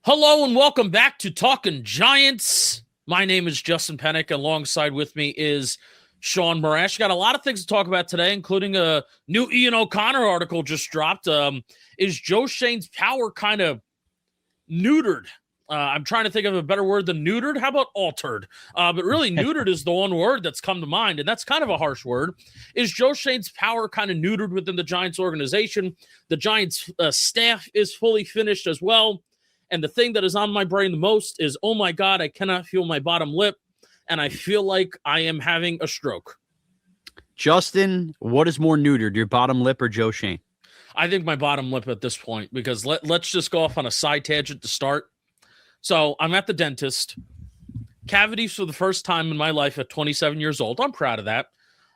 Hello and welcome back to Talking Giants. My name is Justin Pennick. Alongside with me is Sean Morash. Got a lot of things to talk about today, including a new Ian O'Connor article just dropped. Is Joe Schoen's power kind of neutered? I'm trying to think of a better word than neutered. How about altered? But really, neutered is the one word that's come to mind, and that's kind of a harsh word. Is Joe Schoen's power kind of neutered within the Giants organization? The Giants staff is fully finished as well. And the thing that is on my brain the most is, oh my God, I cannot feel my bottom lip, and I feel like I am having a stroke. Justin, what is more neutered, your bottom lip or Joe Schoen? I think my bottom lip at this point, because let's just go off on a side tangent to start. So I'm at the dentist. Cavities for the first time in my life at 27 years old. I'm proud of that.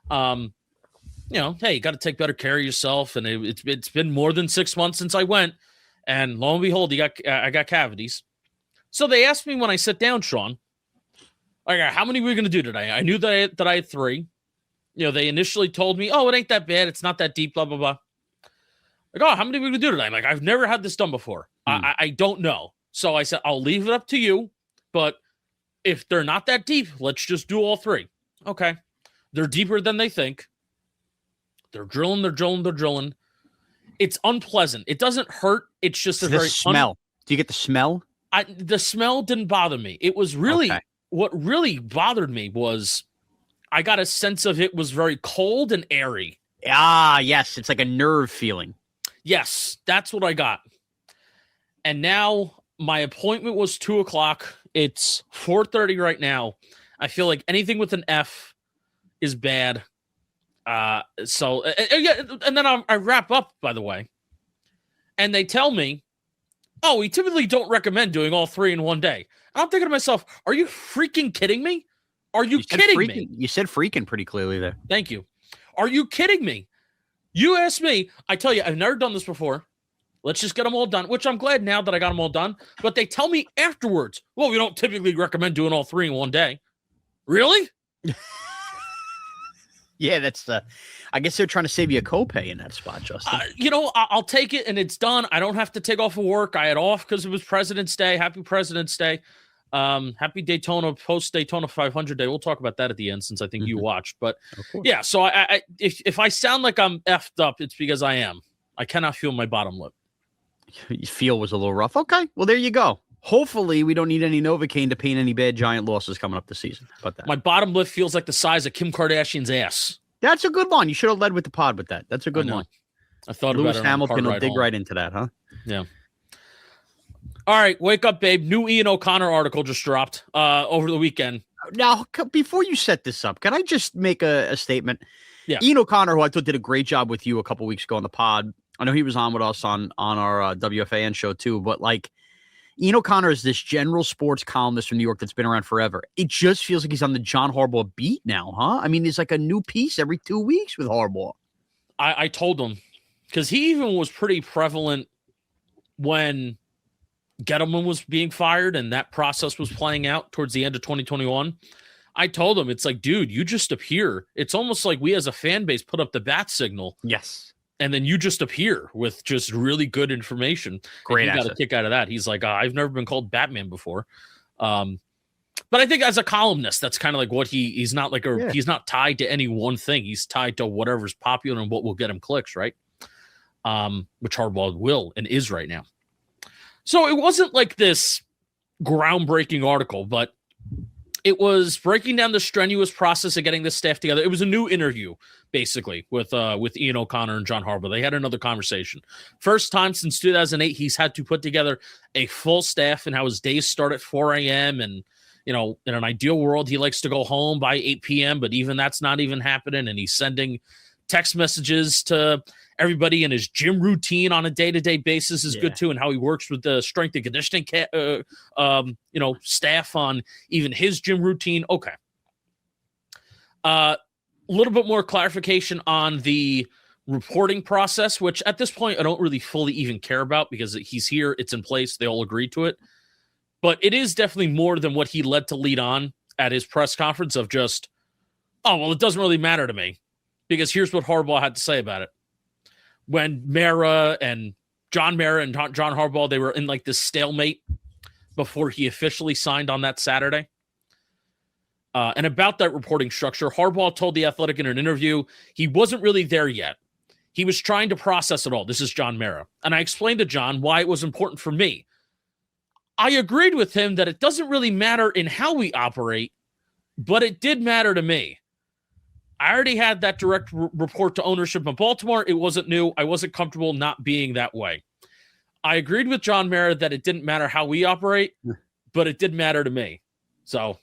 Hey, you got to take better care of yourself, and it's been more than 6 months since I went. And lo and behold, I got cavities. So they asked me when I sit down, Sean, okay, how many are we going to do today? I knew that I had 3. They initially told me, oh, it ain't that bad. It's not that deep, blah, blah, blah. Like, oh, how many are we going to do today? I'm like, I've never had this done before. I don't know. So I said, I'll leave it up to you. But if they're not that deep, let's just do all 3. Okay. They're deeper than they think. They're drilling. It's unpleasant. It doesn't hurt. It's just a very smell. Do you get the smell? The smell didn't bother me. It was really What really bothered me was I got a sense of it was very cold and airy. Ah, yes. It's like a nerve feeling. Yes, that's what I got. And now my appointment was 2:00. It's 4:30 right now. I feel like anything with an F is bad. And then I wrap up, by the way, and they tell me, oh, we typically don't recommend doing all 3 in one day. And I'm thinking to myself, are you freaking kidding me? Are you kidding me? You said freaking pretty clearly there. Thank you. Are you kidding me? You asked me, I tell you, I've never done this before. Let's just get them all done, which I'm glad now that I got them all done. But they tell me afterwards, well, we don't typically recommend doing all 3 in one day. Really? Yeah, that's I guess they're trying to save you a copay in that spot, Justin. I'll take it and it's done. I don't have to take off of work. I had off because it was President's Day. Happy President's Day. Happy Daytona, post Daytona 500 Day. We'll talk about that at the end since I think you watched. But yeah, so if I sound like I'm effed up, it's because I am. I cannot feel my bottom lip. You feel was a little rough. Okay, well, there you go. Hopefully, we don't need any Novocaine to paint any bad Giant losses coming up this season. But my bottom lip feels like the size of Kim Kardashian's ass. That's a good one. You should have led with the pod with that. That's a good one. I thought Lewis about it. Hamilton will dig right into that, huh? Yeah. All right, wake up, babe. New Ian O'Connor article just dropped over the weekend. Now, before you set this up, can I just make a statement? Yeah. Ian O'Connor, who I thought did a great job with you a couple weeks ago on the pod. I know he was on with us on our WFAN show too, but like Ian O'Connor is this general sports columnist from New York that's been around forever. It just feels like he's on the John Harbaugh beat now, huh? I mean, there's like a new piece every 2 weeks with Harbaugh. I told him, because he even was pretty prevalent when Gettleman was being fired and that process was playing out towards the end of 2021. I told him, it's like, dude, you just appear. It's almost like we as a fan base put up the bat signal. Yes. And then you just appear with just really good information. Great. He got a kick out of that. He's like, I've never been called Batman before. But I think as a columnist, that's kind of like what he's not like he's not tied to any one thing. He's tied to whatever's popular and what will get him clicks, right? Which Harbaugh will and is right now. So it wasn't like this groundbreaking article, but it was breaking down the strenuous process of getting this staff together. It was a new interview, basically, with Ian O'Connor and John Harbaugh. They had another conversation. First time since 2008, he's had to put together a full staff and how his days start at 4 a.m. And, in an ideal world, he likes to go home by 8 p.m., but even that's not even happening. And he's sending text messages to everybody, in his gym routine on a day-to-day basis is good too, and how he works with the strength and conditioning staff on even his gym routine. Okay. A little bit more clarification on the reporting process, which at this point I don't really fully even care about because he's here, it's in place, they all agreed to it. But it is definitely more than what he led to lead on at his press conference of just, oh, well, it doesn't really matter to me. Because here's what Harbaugh had to say about it. When John Mara and John Harbaugh, they were in like this stalemate before he officially signed on that Saturday. And about that reporting structure, Harbaugh told The Athletic in an interview he wasn't really there yet. He was trying to process it all. This is John Mara. And I explained to John why it was important for me. I agreed with him that it doesn't really matter in how we operate, but it did matter to me. I already had that direct report to ownership in Baltimore. It wasn't new. I wasn't comfortable not being that way. I agreed with John Mara that it didn't matter how we operate, but it did matter to me. So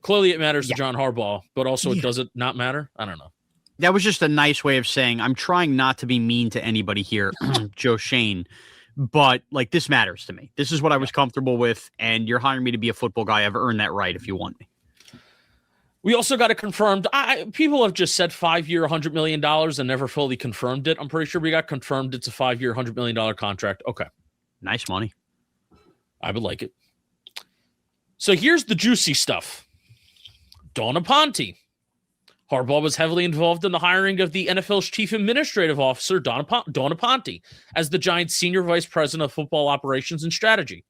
clearly it matters to John Harbaugh, but also it doesn't not matter. I don't know. That was just a nice way of saying I'm trying not to be mean to anybody here, Joe Schoen, but like this matters to me. This is what I was comfortable with, and you're hiring me to be a football guy. I've earned that right if you want me. We also got it confirmed. People have just said 5-year, $100 million and never fully confirmed it. I'm pretty sure we got confirmed it's a 5-year, $100 million contract. Okay. Nice money. I would like it. So here's the juicy stuff. Dawn Aponte. Harbaugh was heavily involved in the hiring of the NFL's chief administrative officer, Dawn Aponte, as the Giants' senior vice president of football operations and strategy.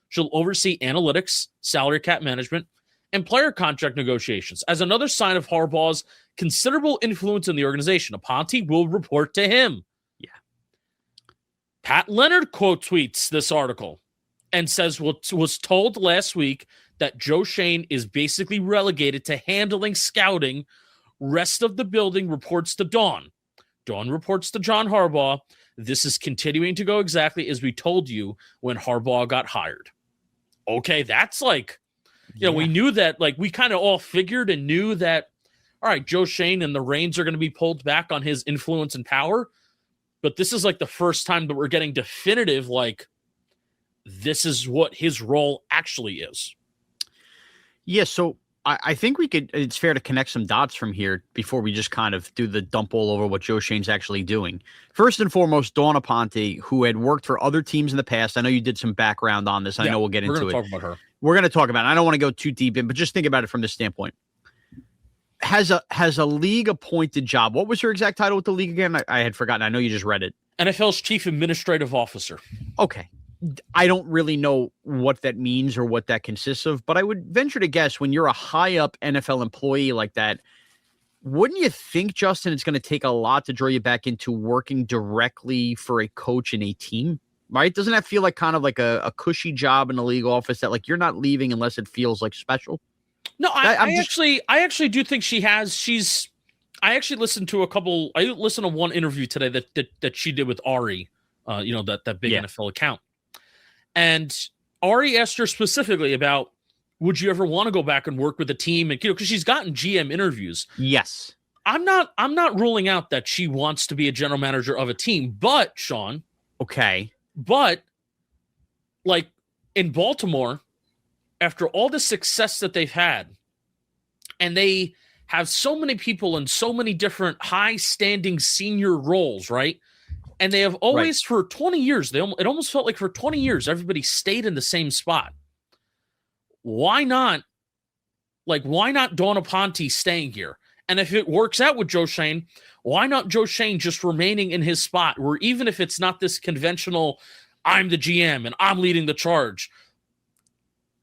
She'll oversee analytics, salary cap management, and player contract negotiations. As another sign of Harbaugh's considerable influence in the organization, Aponte will report to him. Yeah. Pat Leonard quote tweets this article and says what was told last week that Joe Schoen is basically relegated to handling scouting. Rest of the building reports to Dawn. Dawn reports to John Harbaugh. This is continuing to go exactly as we told you when Harbaugh got hired. Okay, that's like, we knew that, like, we kind of all figured and knew that, all right, Joe Schoen and the reins are going to be pulled back on his influence and power. But this is like the first time that we're getting definitive, like, this is what his role actually is. Yeah, so I think it's fair to connect some dots from here before we just kind of do the dump all over what Joe Schoen's actually doing. First and foremost, Dawn Aponte, who had worked for other teams in the past. I know you did some background on this. I know we'll get into it. We're going to talk about her. We're going to talk about it. I don't want to go too deep in, but just think about it from this standpoint. Has a league appointed job. What was her exact title with the league again? I had forgotten. I know you just read it. NFL's chief administrative officer. Okay. I don't really know what that means or what that consists of, but I would venture to guess when you're a high up NFL employee like that, wouldn't you think, Justin, it's going to take a lot to draw you back into working directly for a coach and a team, right? Doesn't that feel like kind of like a cushy job in the league office that like you're not leaving unless it feels like special? No, I actually do think she has. I actually listened to one interview today that she did with Ari, that big NFL account. And Ari asked her specifically about, would you ever want to go back and work with a team? And because she's gotten GM interviews. Yes. I'm not ruling out that she wants to be a general manager of a team, but Sean. Okay. But like in Baltimore, after all the success that they've had, and they have so many people in so many different high-standing senior roles, right? And they have always, for 20 years, it almost felt like for 20 years, everybody stayed in the same spot. Why not Dawn Aponte staying here? And if it works out with Joe Schoen, why not Joe Schoen just remaining in his spot, where even if it's not this conventional, I'm the GM and I'm leading the charge,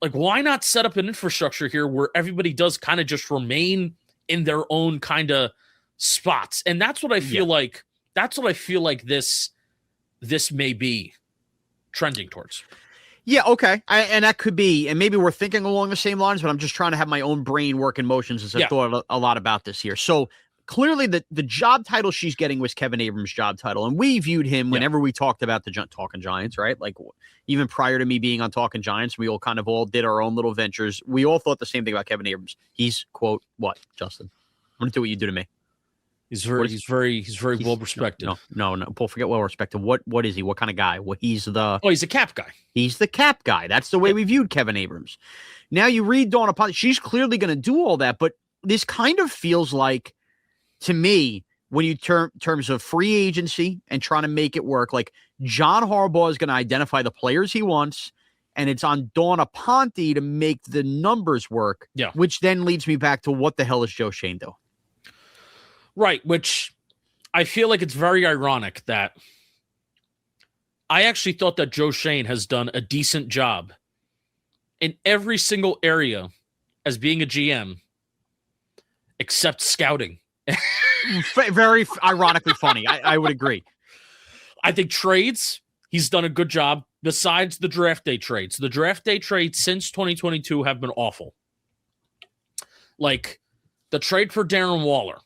like, why not set up an infrastructure here where everybody does kind of just remain in their own kind of spots? And that's what I feel like. That's what I feel like this may be trending towards. Yeah, okay. And that could be, and maybe we're thinking along the same lines, but I'm just trying to have my own brain work in motions as I've thought a lot about this here. So clearly the job title she's getting was Kevin Abrams' job title. And we viewed him whenever we talked about the Talking Giants, right? Like even prior to me being on Talking Giants, we all did our own little ventures. We all thought the same thing about Kevin Abrams. He's, quote, what, Justin? I'm going to do what you do to me. He's very well respected. No. Paul, forget well respected. What is he? What kind of guy? He's a cap guy. He's the cap guy. That's the way we viewed Kevin Abrams. Now you read Dawn Aponte. She's clearly going to do all that, but this kind of feels like, to me, when you terms of free agency and trying to make it work, like John Harbaugh is going to identify the players he wants, and it's on Dawn Aponte to make the numbers work. Yeah. Which then leads me back to what the hell is Joe Schoen do? Right, which I feel like it's very ironic that I actually thought that Joe Schoen has done a decent job in every single area as being a GM except scouting. Very ironically funny. I would agree. I think trades, he's done a good job besides the draft day trades. The draft day trades since 2022 have been awful. Like the trade for Darren Waller,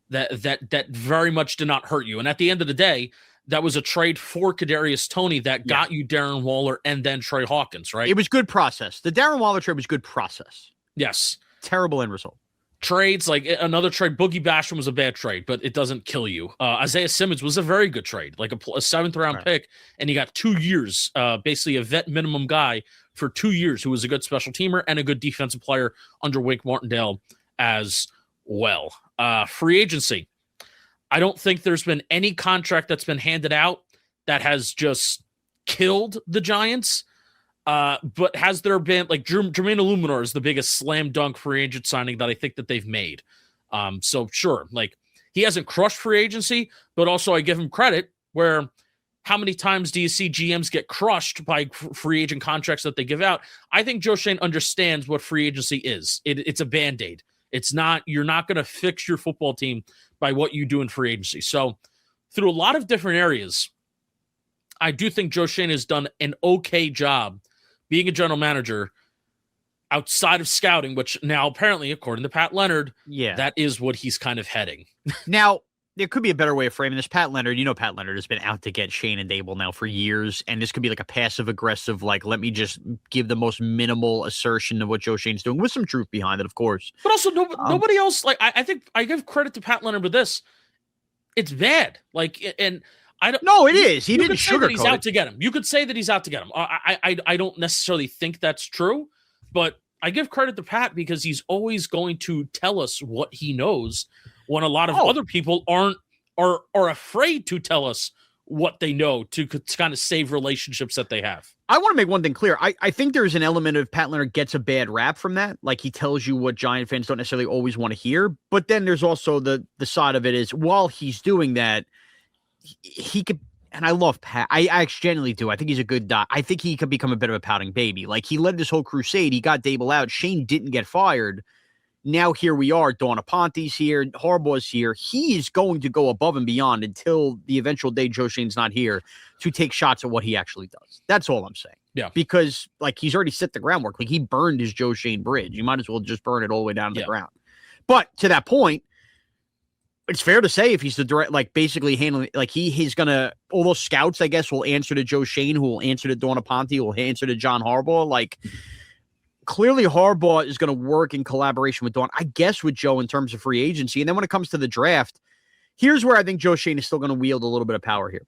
that very much did not hurt you. And at the end of the day, that was a trade for Kadarius Toney that got you Darren Waller and then Trey Hawkins, right? It was good process. The Darren Waller trade was good process. Yes. Terrible end result. Trades, like another trade, Boogie Basham was a bad trade, but it doesn't kill you. Isaiah Simmons was a very good trade, like a seventh-round pick, and he got 2 years, basically a vet minimum guy for 2 years who was a good special teamer and a good defensive player under Wink Martindale as well. Free agency. I don't think there's been any contract that's been handed out that has just killed the Giants. But has there been, like, Jermaine Illuminor is the biggest slam dunk free agent signing that I think that they've made. So sure, like, he hasn't crushed free agency, but also I give him credit where how many times do you see GMs get crushed by free agent contracts that they give out? I think Joe Schoen understands what free agency is. It's a Band-Aid. You're not going to fix your football team by what you do in free agency. So through a lot of different areas, I do think Joe Schoen has done an okay job being a general manager outside of scouting, which now apparently, according to Pat Leonard, that is what he's kind of heading. Now, there could be a better way of framing this. Pat Leonard has been out to get Shane and Dable now for years, and this could be like a passive-aggressive, like, let me just give the most minimal assertion of what Joe Shane's doing, with some truth behind it, of course. But also, nobody else, like, I think I give credit to Pat Leonard with this. It's bad. Like, and I don't. No, it is. He didn't sugarcoat it. He's out to get him. You could say that he's out to get him. I don't necessarily think that's true, but I give credit to Pat because he's always going to tell us what he knows when a lot of other people are afraid to tell us what they know to kind of save relationships that they have. I want to make one thing clear. I think there's an element of Pat Leonard gets a bad rap from that. Like, he tells you what Giant fans don't necessarily always want to hear. But then there's also the side of it is, while he's doing that, he could, and I love Pat. I genuinely do. I think he's a good doc. I think he could become a bit of a pouting baby. Like, he led this whole crusade. He got Dable out. Shane didn't get fired. Now here we are. Dawn Aponte's here. Harbaugh's here. He is going to go above and beyond until the eventual day Joe Shane's not here to take shots at what he actually does. That's all I'm saying. Yeah. Because, like, he's already set the groundwork. Like, he burned his Joe Schoen bridge. You might as well just burn it all the way down to the ground. But to that point, it's fair to say if he's the direct, like, basically handling, like, he's going to, all those scouts, I guess, will answer to Joe Schoen, who will answer to Dawn Aponte, who will answer to John Harbaugh. Like, clearly Harbaugh is going to work in collaboration with Dawn, I guess, with Joe in terms of free agency. And then when it comes to the draft, here's where I think Joe Schoen is still going to wield a little bit of power here.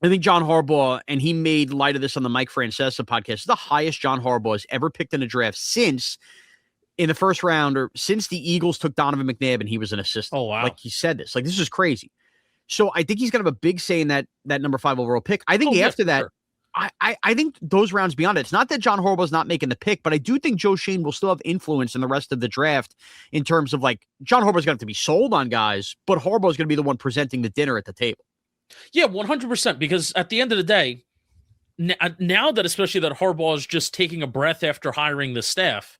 I think John Harbaugh, and he made light of this on the Mike Francesa podcast, is the highest John Harbaugh has ever picked in a draft since, in the first round, or since the Eagles took Donovan McNabb and he was an assistant. Oh, wow. Like, he said this. Like, this is crazy. So I think he's going to have a big say in that number 5 overall pick. I think after that, sure. I think those rounds beyond it, it's not that John Harbaugh's not making the pick, but I do think Joe Schoen will still have influence in the rest of the draft in terms of, like, John Harbaugh's going to have to be sold on guys, but Harbaugh's going to be the one presenting the dinner at the table. Yeah, 100%, because at the end of the day, now that especially that Harbaugh is just taking a breath after hiring the staff,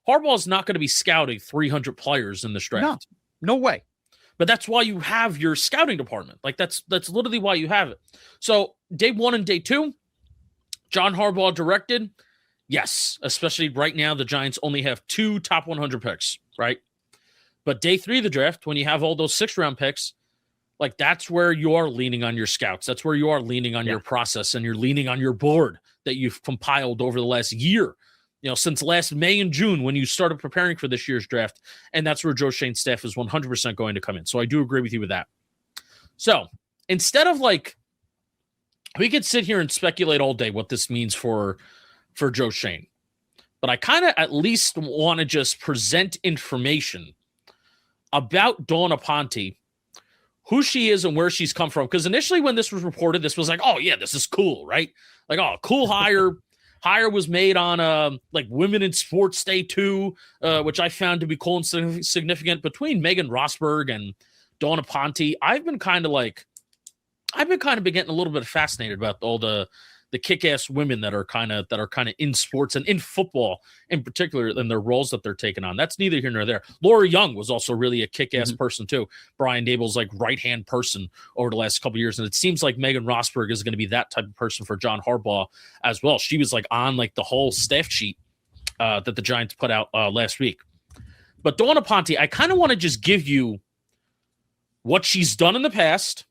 Harbaugh is not going to be scouting 300 players in this draft. No way. But that's why you have your scouting department. Like, that's literally why you have it. So day 1 and day 2, John Harbaugh directed. Yes, especially right now, the Giants only have 2 top 100 picks, right? But day 3 of the draft, when you have all those 6th-round picks, like, that's where you are leaning on your scouts. That's where you are leaning on your process, and you're leaning on your board that you've compiled over the last year. Since last May and June when you started preparing for this year's draft, and that's where Joe Schoen's staff is 100% going to come in. So I do agree with you with that. So instead of, like, we could sit here and speculate all day what this means for Joe Schoen, but I kind of at least want to just present information about Dawn Aponte, who she is and where she's come from. Because initially when this was reported, this was like, oh yeah, this is cool, right? Like, oh, cool hire. Hire was made on like Women in Sports Day 2, which I found to be cool and significant. Between Megan Rosberg and Dawn Aponte, I've been kind of getting a little bit fascinated about all the kick-ass women that are kind of in sports and in football in particular, and their roles that they're taking on. That's neither here nor there. Laura Young was also really a kick-ass person too. Brian Dable's like right-hand person over the last couple of years, and it seems like Megan Rosberg is going to be that type of person for John Harbaugh as well. She was like on like the whole staff sheet that the Giants put out last week. But Dawn Aponte, I kind of want to just give you what she's done in the past,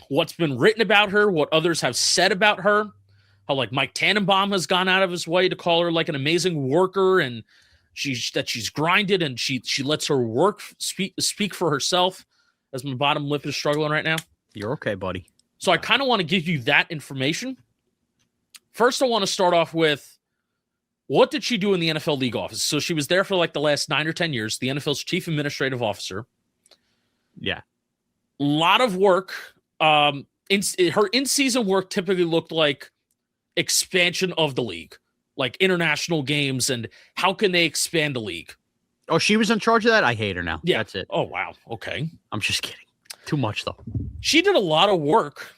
what's been written about her, what others have said about her, how like Mike Tannenbaum has gone out of his way to call her like an amazing worker, and she's grinded and she lets her work speak for herself, as my bottom lip is struggling right now. You're okay, buddy. So I kind of want to give you that information. First, I want to start off with, what did she do in the NFL league office? So she was there for like the last 9 or 10 years, the NFL's chief administrative officer. Yeah. A lot of work. Her in-season work typically looked like expansion of the league, like international games and how can they expand the league. Oh, she was in charge of that? I hate her now. Yeah. That's it. Oh, wow. Okay. I'm just kidding. Too much, though. She did a lot of work.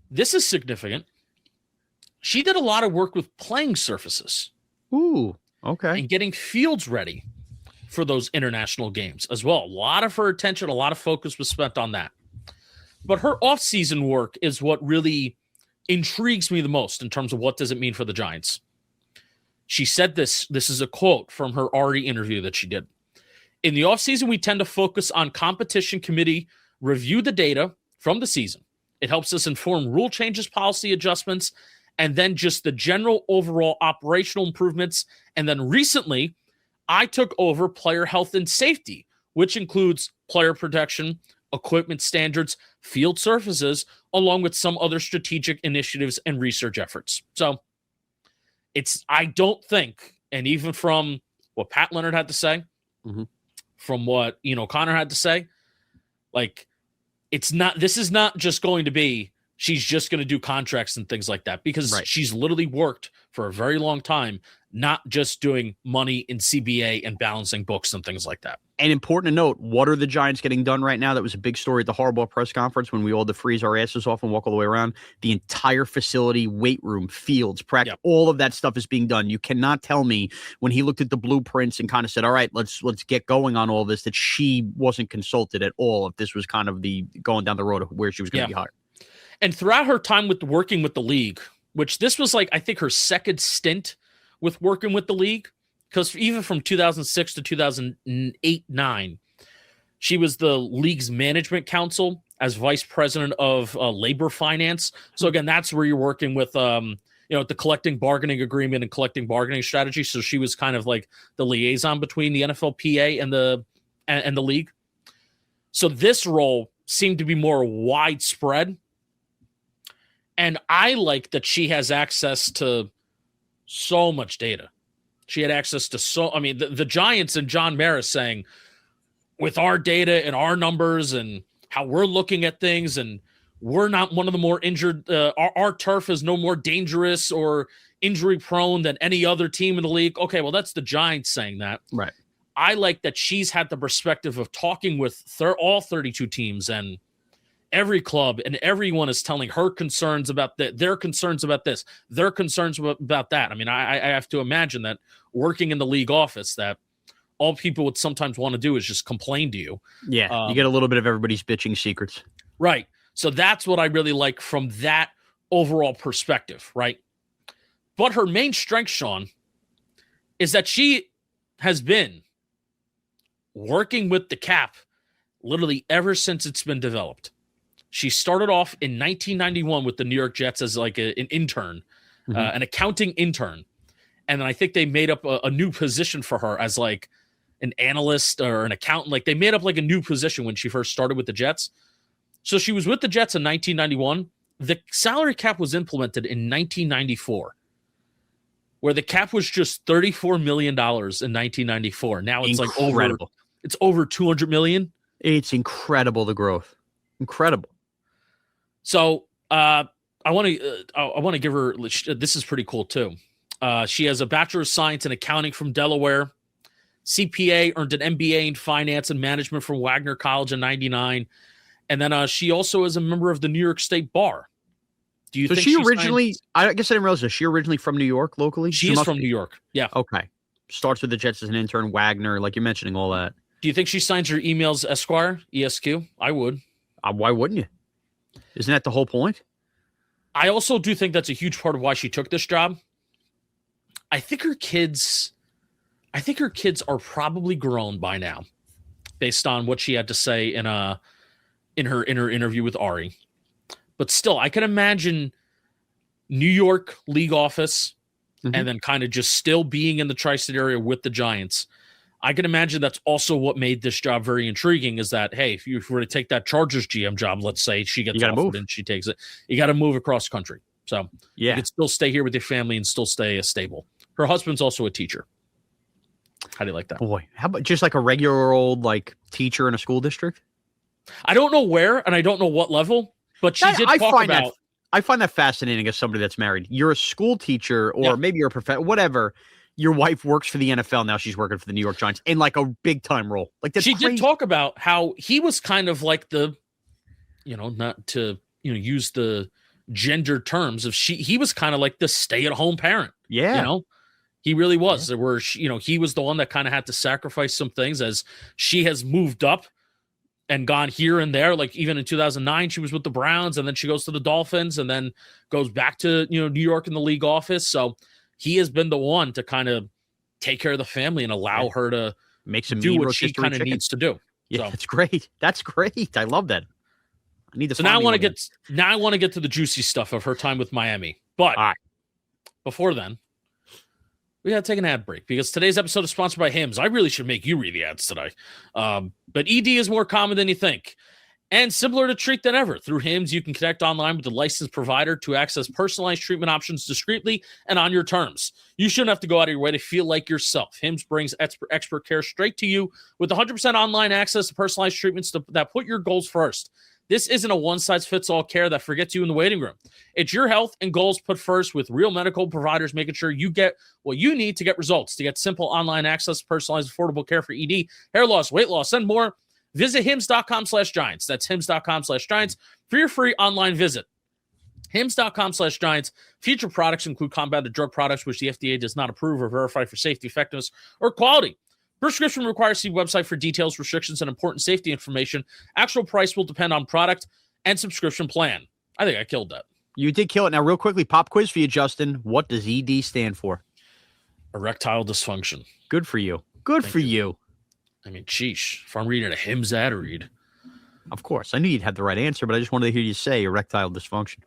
This is significant. She did a lot of work with playing surfaces. Ooh, okay. And getting fields ready for those international games as well. A lot of her attention, a lot of focus was spent on that. But her off-season work is what really intrigues me the most in terms of what does it mean for the Giants. She said this is a quote from her Ari interview that she did. In the offseason, we tend to focus on competition committee, review the data from the season. It helps us inform rule changes, policy adjustments, and then just the general overall operational improvements. And then recently, I took over player health and safety, which includes player protection, equipment standards, field surfaces, along with some other strategic initiatives and research efforts. So I don't think, and even from what Pat Leonard had to say, from what Connor had to say, like this is not just going to be, she's just going to do contracts and things like that, because she's literally worked for a very long time, not just doing money in CBA and balancing books and things like that. And important to note, what are the Giants getting done right now? That was a big story at the Harbaugh press conference when we all had to freeze our asses off and walk all the way around. The entire facility, weight room, fields, practice, all of that stuff is being done. You cannot tell me when he looked at the blueprints and kind of said, all right, let's get going on all this, that she wasn't consulted at all if this was kind of the going down the road of where she was going to be hired. And throughout her time working with the league, which this was like, I think, her second stint with working with the league, because even from 2006 to 2008-9, she was the league's management council as vice president of labor finance. So again, that's where you're working with, the collective bargaining agreement and collective bargaining strategy. So she was kind of like the liaison between the NFLPA and the league. So this role seemed to be more widespread. And I like that she has access to so much data. She had access to the Giants and John Maris saying, with our data and our numbers and how we're looking at things, and we're not one of the more injured, our turf is no more dangerous or injury prone than any other team in the league. Okay, well, that's the Giants saying that. Right. I like that she's had the perspective of talking with all 32 teams and every club, and everyone is telling her concerns about their concerns about this, their concerns about that. I mean, I have to imagine that working in the league office, that all people would sometimes want to do is just complain to you. Yeah, you get a little bit of everybody's bitching secrets. Right. So that's what I really like from that overall perspective, right? But her main strength, Sean, is that she has been working with the cap literally ever since it's been developed. She started off in 1991 with the New York Jets as like an intern, an accounting intern. And then I think they made up a new position for her as like an analyst or an accountant. Like they made up like a new position when she first started with the Jets. So she was with the Jets in 1991. The salary cap was implemented in 1994, where the cap was just $34 million in 1994. Now it's incredible. It's over $200 million. It's incredible, the growth. Incredible. So I want to give her, this is pretty cool too. She has a Bachelor of Science in Accounting from Delaware, CPA, earned an MBA in Finance and Management from Wagner College in 99. And then she also is a member of the New York State Bar. Do you So think she originally, signs? I guess I didn't realize this. She originally from New York locally? She is from New York. Yeah. Okay. Starts with the Jets as an intern, Wagner, like you're mentioning all that. Do you think she signs her emails Esquire, ESQ? I would. Why wouldn't you? Isn't that the whole point? I also do think that's a huge part of why she took this job. I think her kids are probably grown by now, based on what she had to say in her interview with Ari. But still, I can imagine New York league office and then kind of just still being in the tri-state area with the Giants. I can imagine that's also what made this job very intriguing, is that, hey, if you were to take that Chargers GM job, let's say she gets offered and she takes it, you got to move across country. So you can still stay here with your family and still stay stable. Her husband's also a teacher. How do you like that? Boy, how about just like a regular old like teacher in a school district? I don't know where and I don't know what level, but she did talk about. I find that fascinating as somebody that's married. You're a school teacher or maybe you're a professor, whatever. Your wife works for the NFL. Now she's working for the New York Giants in like a big time role. Like that's crazy. Did talk about how he was kind of like the, not to, use the gender terms of he was kind of like the stay at home parent. Yeah. He really was. There were, he was the one that kind of had to sacrifice some things as she has moved up and gone here and there. Like even in 2009, she was with the Browns and then she goes to the Dolphins and then goes back to, New York in the league office. So he has been the one to kind of take care of the family and allow her to make some do what she kind of needs to do. Yeah, so. That's great. That's great. I love that. I need to. So now I want to get to the juicy stuff of her time with Miami. But before then, we got to take an ad break because today's episode is sponsored by Hims. I really should make you read the ads today. But ED is more common than you think and simpler to treat than ever. Through Hims, you can connect online with the licensed provider to access personalized treatment options discreetly and on your terms. You shouldn't have to go out of your way to feel like yourself. Hims brings expert care straight to you with 100% online access to personalized treatments that put your goals first. This isn't a one-size-fits-all care that forgets you in the waiting room. It's your health and goals put first with real medical providers making sure you get what you need to get results. To get simple online access to personalized, affordable care for ED, hair loss, weight loss, and more, visit hims.com/giants. That's hims.com/giants for your free online visit. Hims.com/giants. Featured products include compounded drug products, which the FDA does not approve or verify for safety, effectiveness, or quality. Prescription requires see website for details, restrictions, and important safety information. Actual price will depend on product and subscription plan. I think I killed that. You did kill it. Now, real quickly, pop quiz for you, Justin. What does ED stand for? Erectile dysfunction. Good for you. Good for you. I mean, sheesh. If I'm reading a Hims ad read. Of course. I knew you'd have the right answer, but I just wanted to hear you say erectile dysfunction.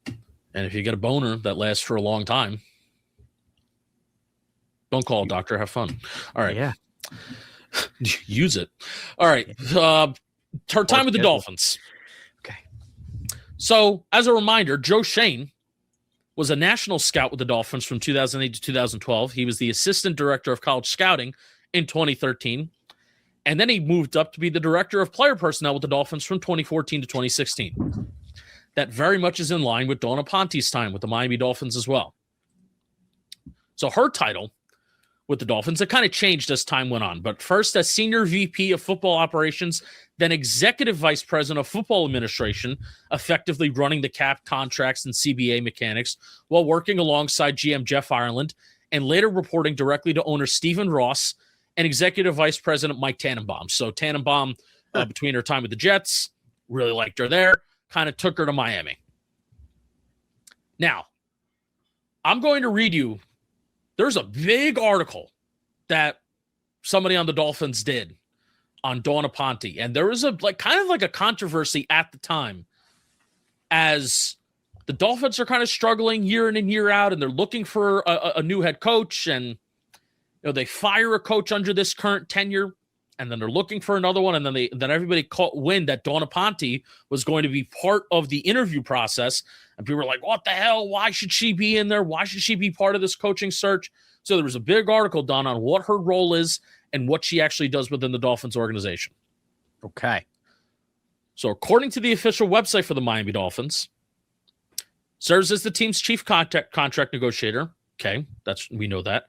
And if you get a boner that lasts for a long time, don't call a doctor. Have fun. All right. Yeah. Use it. All right. Her time with the Dolphins. Okay. So, as a reminder, Joe Schoen was a national scout with the Dolphins from 2008 to 2012. He was the assistant director of college scouting in 2013. And then he moved up to be the director of player personnel with the Dolphins from 2014 to 2016. That very much is in line with Dawn Aponte's time with the Miami Dolphins as well. So her title with the Dolphins, it kind of changed as time went on. But first as senior VP of football operations, then executive vice president of football administration, effectively running the cap, contracts, and CBA mechanics while working alongside GM Jeff Ireland, and later reporting directly to owner Stephen Ross and executive vice president Mike Tannenbaum. So Tannenbaum, between her time with the Jets, really liked her there, kind of took her to Miami. Now, I'm going to read you. There's a big article that somebody on the Dolphins did on Dawn Aponte, and there was a kind of like a controversy at the time as the Dolphins are kind of struggling year in and year out, and they're looking for a new head coach, and they fire a coach under this current tenure, and then they're looking for another one, and then everybody caught wind that Dawn Aponte was going to be part of the interview process, and people were like, what the hell? Why should she be in there? Why should she be part of this coaching search? So there was a big article done on what her role is and what she actually does within the Dolphins organization. Okay. So according to the official website for the Miami Dolphins, serves as the team's chief contract negotiator. Okay, we know that.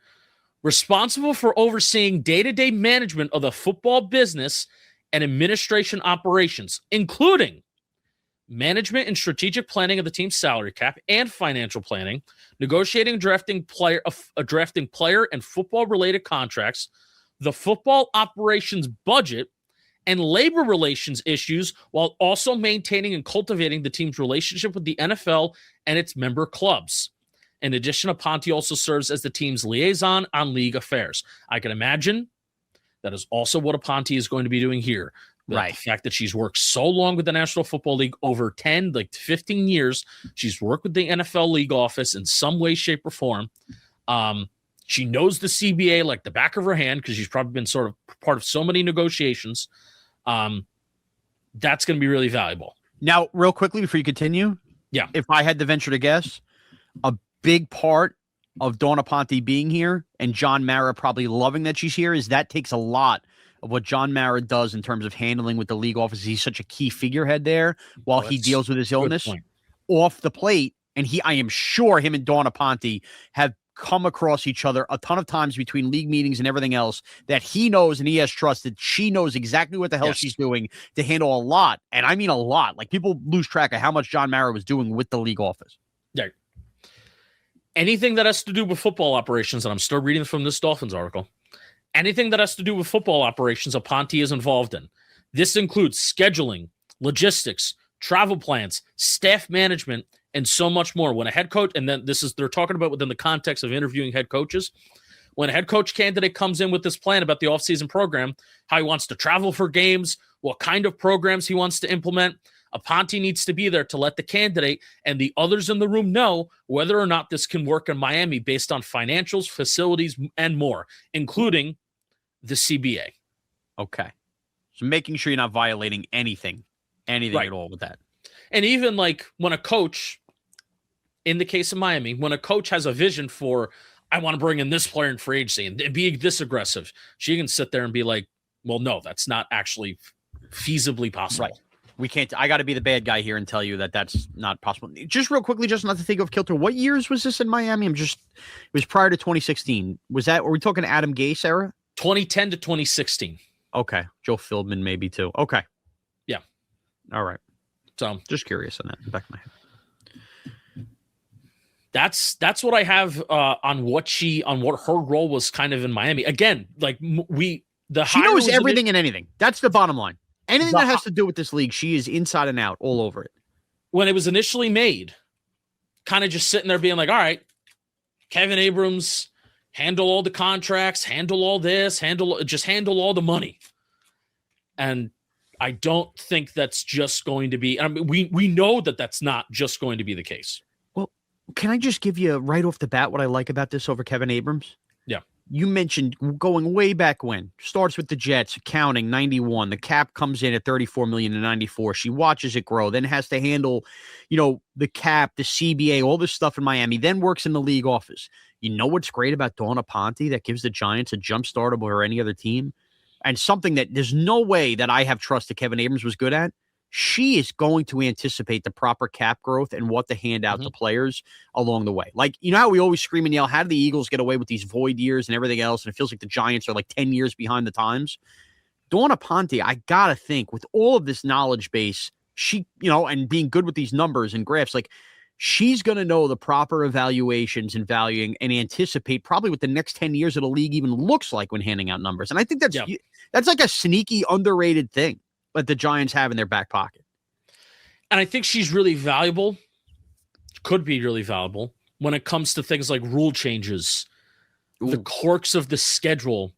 Responsible for overseeing day-to-day management of the football business and administration operations, including management and strategic planning of the team's salary cap and financial planning, negotiating, drafting player and football-related contracts, the football operations budget, and labor relations issues, while also maintaining and cultivating the team's relationship with the NFL and its member clubs. In addition, Aponte also serves as the team's liaison on league affairs. I can imagine that is also what Aponte is going to be doing here. Right. The fact that she's worked so long with the National Football League, over 10, like 15 years, she's worked with the NFL league office in some way, shape, or form. She knows the CBA like the back of her hand because she's probably been sort of part of so many negotiations. That's going to be really valuable. Now, real quickly before you continue, if I had to venture to guess, a big part of Dawn Aponte being here and John Mara probably loving that she's here is that takes a lot of what John Mara does in terms of handling with the league office. He's such a key figurehead there while he deals with his illness off the plate. And I am sure him and Dawn Aponte have come across each other a ton of times between league meetings and everything else that he knows and he has trusted. She knows exactly what the hell she's doing to handle a lot. And I mean a lot. Like, people lose track of how much John Mara was doing with the league office. Yeah. Anything that has to do with football operations, and I'm still reading from this Dolphins article, anything that has to do with football operations, Aponte is involved in. This includes scheduling, logistics, travel plans, staff management, and so much more. When a head coach, and then they're talking about within the context of interviewing head coaches, when a head coach candidate comes in with this plan about the offseason program, how he wants to travel for games, what kind of programs he wants to implement, Aponte needs to be there to let the candidate and the others in the room know whether or not this can work in Miami based on financials, facilities, and more, including the CBA. Okay. So making sure you're not violating anything right at all with that. And even like when a coach, in the case of Miami, when a coach has a vision for, I want to bring in this player in free agency and be this aggressive, she can sit there and be like, well, no, that's not actually feasibly possible. Right. We can't. I got to be the bad guy here and tell you that that's not possible. Just real quickly, just not to think of kilter. What years was this in Miami? It was prior to 2016. Were we talking Adam Gase era? 2010 to 2016. Okay. Joe Philbin maybe too. Okay. Yeah. All right. So just curious on that in the back of my head. That's what I have on what her role was kind of in Miami. Again, like she knows everything and anything. That's the bottom line. Anything that has to do with this league, she is inside and out, all over it. When it was initially made, kind of just sitting there being like, all right, Kevin Abrams, handle all the contracts, handle all this, handle all the money. And I don't think that's just going to be, I mean, we know that that's not just going to be the case. Well, can I just give you right off the bat what I like about this over Kevin Abrams? Yeah. You mentioned going way back when. Starts with the Jets, accounting 91. The cap comes in at 34 million in 94. She watches it grow, then has to handle, the cap, the CBA, all this stuff in Miami, then works in the league office. You know what's great about Dawn Aponte that gives the Giants a jump start over any other team? And something that there's no way that I have trust that Kevin Abrams was good at. She is going to anticipate the proper cap growth and what to hand out to players along the way. Like, how we always scream and yell, how do the Eagles get away with these void years and everything else? And it feels like the Giants are like 10 years behind the times. Dawn Aponte, I got to think with all of this knowledge base, she, and being good with these numbers and graphs, like she's going to know the proper evaluations and valuing and anticipate probably what the next 10 years of the league even looks like when handing out numbers. And I think that's like a sneaky underrated thing that the Giants have in their back pocket. And I think she's really valuable, could be really valuable when it comes to things like rule changes, the quirks of the schedule,